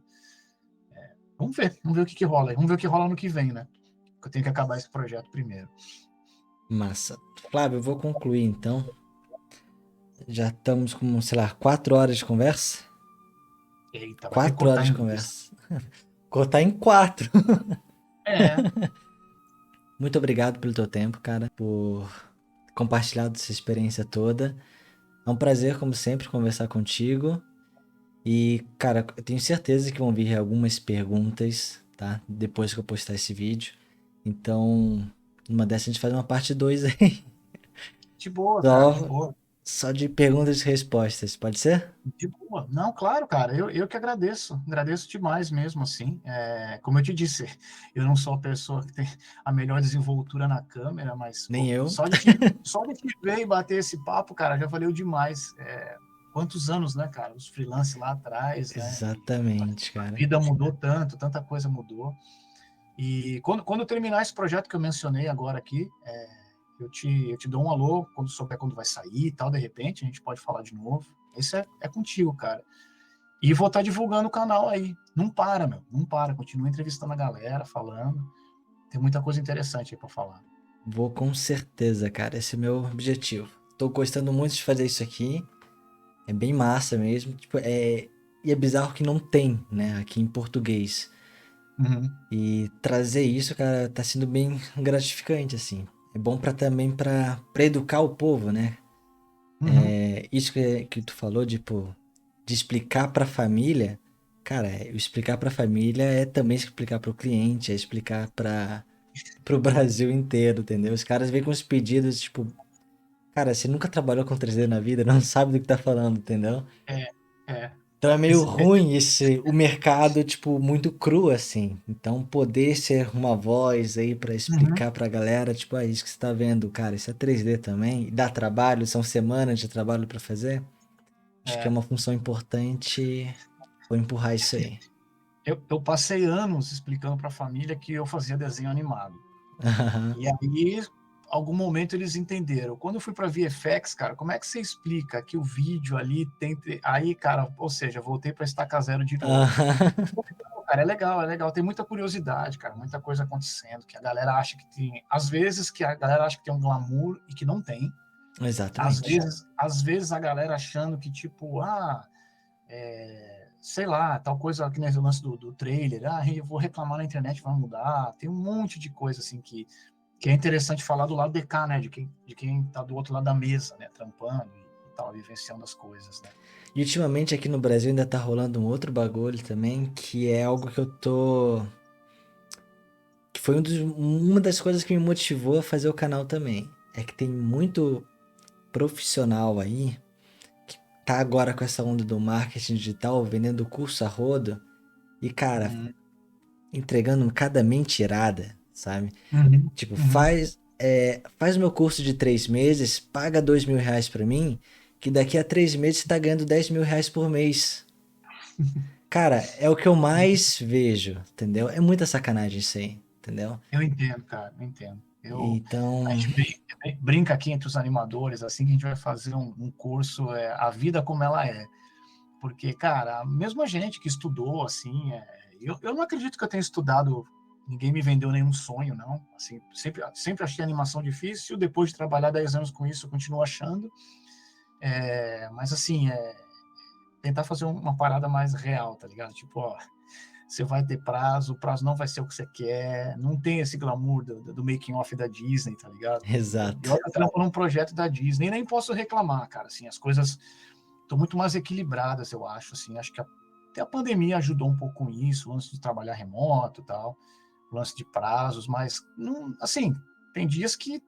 Vamos ver o que rola. Vamos ver o que rola no que vem, né? Porque eu tenho que acabar esse projeto primeiro.
Massa. Flávio, eu vou concluir então. Já estamos com, sei lá, 4 horas de conversa?
Eita, vai ter que
Quatro
cortar
horas
em
de
dois.
conversa. Cortar em quatro.
É,
Muito obrigado pelo teu tempo, cara, por compartilhar dessa experiência toda. É um prazer, como sempre, conversar contigo. E, cara, eu tenho certeza que vão vir algumas perguntas, tá? Depois que eu postar esse vídeo. Então, numa dessas a gente faz uma parte 2 aí.
de boa, cara, de
Só,
boa.
só de perguntas e respostas, pode ser?
De boa. Não, claro, cara, eu que agradeço demais mesmo, assim. Como eu te disse, eu não sou a pessoa que tem a melhor desenvoltura na câmera, mas,
Nem
pô,
eu.
só de te ver e bater esse papo, cara, já valeu demais. Quantos anos, né, cara, os freelance lá atrás, né, e
Exatamente,
a
cara.
vida mudou tanto, tanta coisa mudou. E quando eu terminar esse projeto que eu mencionei agora aqui, eu te dou um alô quando souber quando vai sair e tal, de repente, a gente pode falar de novo. Isso é contigo, cara. E vou estar divulgando o canal aí. Não para, meu. Não para. Continua entrevistando a galera, falando. Tem muita coisa interessante aí para falar.
Vou com certeza, cara. Esse é o meu objetivo. Tô gostando muito de fazer isso aqui. É bem massa mesmo. Tipo, e é bizarro que não tem, né, aqui em português.
Uhum,
E trazer isso, cara, tá sendo bem gratificante, assim. É bom pra também pra educar o povo, né?
uhum,
Isso que tu falou, tipo, de explicar pra família, cara, explicar pra família é também explicar pro cliente, é explicar pro Brasil inteiro, entendeu? Os caras vêm com os pedidos, tipo, cara, você nunca trabalhou com 3D na vida, não sabe do que tá falando, entendeu?
é, é.
Então é meio
Esse- é-
ruim o mercado, tipo, muito cru, assim. Então poder ser uma voz aí pra
uhum,
explicar pra galera, tipo, isso que você tá vendo, cara, isso é 3D também, e dá trabalho, são semanas de trabalho pra fazer. Acho que é
é.
uma função importante, vou empurrar isso aí.
Eu passei anos explicando para a família que eu fazia desenho animado. E aí, algum momento eles entenderam. Quando eu fui para VFX, cara, como é que você explica que o vídeo ali tem. Aí, cara, ou seja, voltei para estacar zero de novo. Pô, cara, é legal. Tem muita curiosidade, cara, muita coisa acontecendo que a galera acha que tem. Às vezes que a galera acha que tem um glamour e que não tem.
Exatamente.
Às vezes a galera achando que, tipo, sei lá, tal coisa que nem o lance do trailer, eu vou reclamar na internet, vai mudar. Tem um monte de coisa assim que é interessante falar do lado de cá, né? De quem tá do outro lado da mesa, né? Trampando e tal, vivenciando as coisas, né?
E ultimamente aqui no Brasil ainda tá rolando um outro bagulho também, que é algo que eu tô. Que foi uma das coisas que me motivou a fazer o canal também. É que tem muito profissional aí que tá agora com essa onda do marketing digital, vendendo curso a rodo e, cara,
Uhum,
entregando cada mentirada, sabe?
uhum,
Tipo,
uhum.
faz o meu curso de 3 meses, paga R$ 2.000 pra mim, que daqui a 3 meses você tá ganhando R$ 10.000 por mês. Cara, é o que eu mais vejo, entendeu? É muita sacanagem isso aí, entendeu?
Eu entendo, cara, eu entendo. A
Então,
gente brinca aqui entre os animadores, assim, que a gente vai fazer um curso, A Vida Como Ela É. Porque, cara, mesmo a gente que estudou, assim, eu não acredito que eu tenha estudado, ninguém me vendeu nenhum sonho, não. Assim, sempre achei animação difícil, depois de trabalhar 10 anos com isso, eu continuo achando. Mas, assim, tentar fazer uma parada mais real, tá ligado? Tipo, ó, você vai ter prazo, o prazo não vai ser o que você quer, não tem esse glamour do making off da Disney, tá ligado? E
exato.
olha, eu trampo num projeto da Disney, nem posso reclamar, cara, assim, as coisas estão muito mais equilibradas, eu acho, assim, acho que até a pandemia ajudou um pouco com isso, o lance de trabalhar remoto e tal, o lance de prazos, mas, não, assim, tem dias que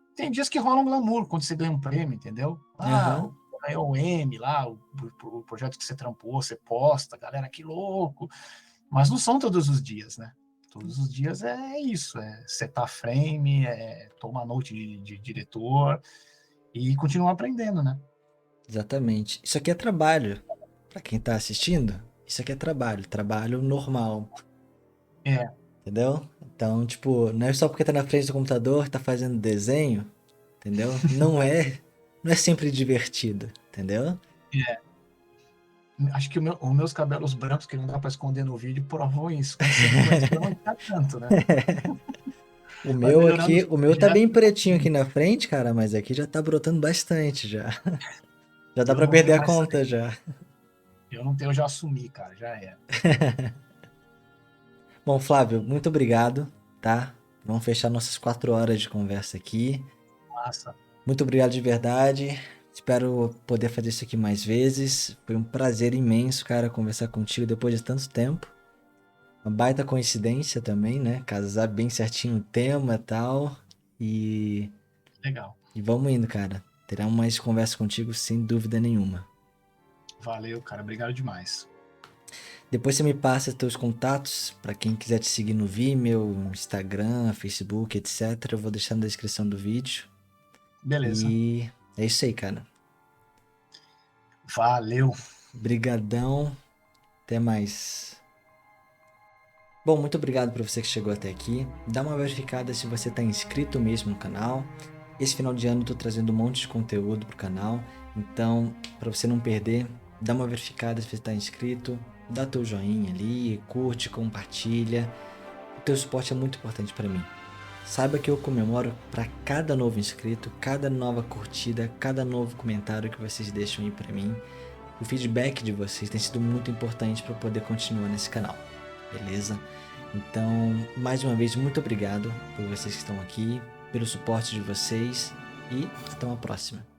rolam glamour quando você ganha um prêmio, entendeu?
Aham.
Ganhou o M lá, o projeto que você trampou, você posta, galera, que louco, mas não são todos os dias, né? Todos os dias é isso, setar frame, tomar note de diretor e continuar aprendendo, né?
Exatamente. Isso aqui é trabalho. Pra quem tá assistindo, isso aqui é trabalho, trabalho normal,
É,
entendeu? Então, tipo, não é só porque tá na frente do computador, tá fazendo desenho, entendeu? Não é sempre divertido, entendeu?
é. Acho que os meus cabelos brancos, que não dá para esconder no vídeo, provam isso. Quando você começa, não tá tanto, né?
O
Vai
meu
melhorando
aqui,
os
o meu tá bem
projetos.
pretinho aqui na frente, cara, mas aqui já tá brotando bastante já. Já dá
Eu
pra
não
perder
tenho
a
mais.
conta já.
Eu não tenho, eu já assumi, cara, já é.
Bom, Flávio, muito obrigado, tá? Vamos fechar nossas 4 horas de conversa aqui.
Massa.
Muito obrigado de verdade. Espero poder fazer isso aqui mais vezes. Foi um prazer imenso, cara, conversar contigo depois de tanto tempo. Uma baita coincidência também, né? Casar bem certinho o tema e tal. E,
Legal.
e vamos indo, cara. Terá mais conversa contigo sem dúvida nenhuma.
Valeu, cara. Obrigado demais.
Depois você me passa teus contatos para quem quiser te seguir no Vimeo, Instagram, Facebook, etc. Eu vou deixar na descrição do vídeo.
Beleza.
E é isso aí, cara.
Valeu.
Brigadão. Até mais. Bom, muito obrigado por você que chegou até aqui. Dá uma verificada se você está inscrito mesmo no canal. Esse final de ano eu tô trazendo um monte de conteúdo pro canal, então para você não perder, dá uma verificada se você está inscrito, dá teu joinha ali, curte, compartilha. O teu suporte é muito importante para mim. Saiba que eu comemoro para cada novo inscrito, cada nova curtida, cada novo comentário que vocês deixam aí para mim. O feedback de vocês tem sido muito importante para eu poder continuar nesse canal, beleza? Então, mais uma vez, muito obrigado por vocês que estão aqui, pelo suporte de vocês e até uma próxima.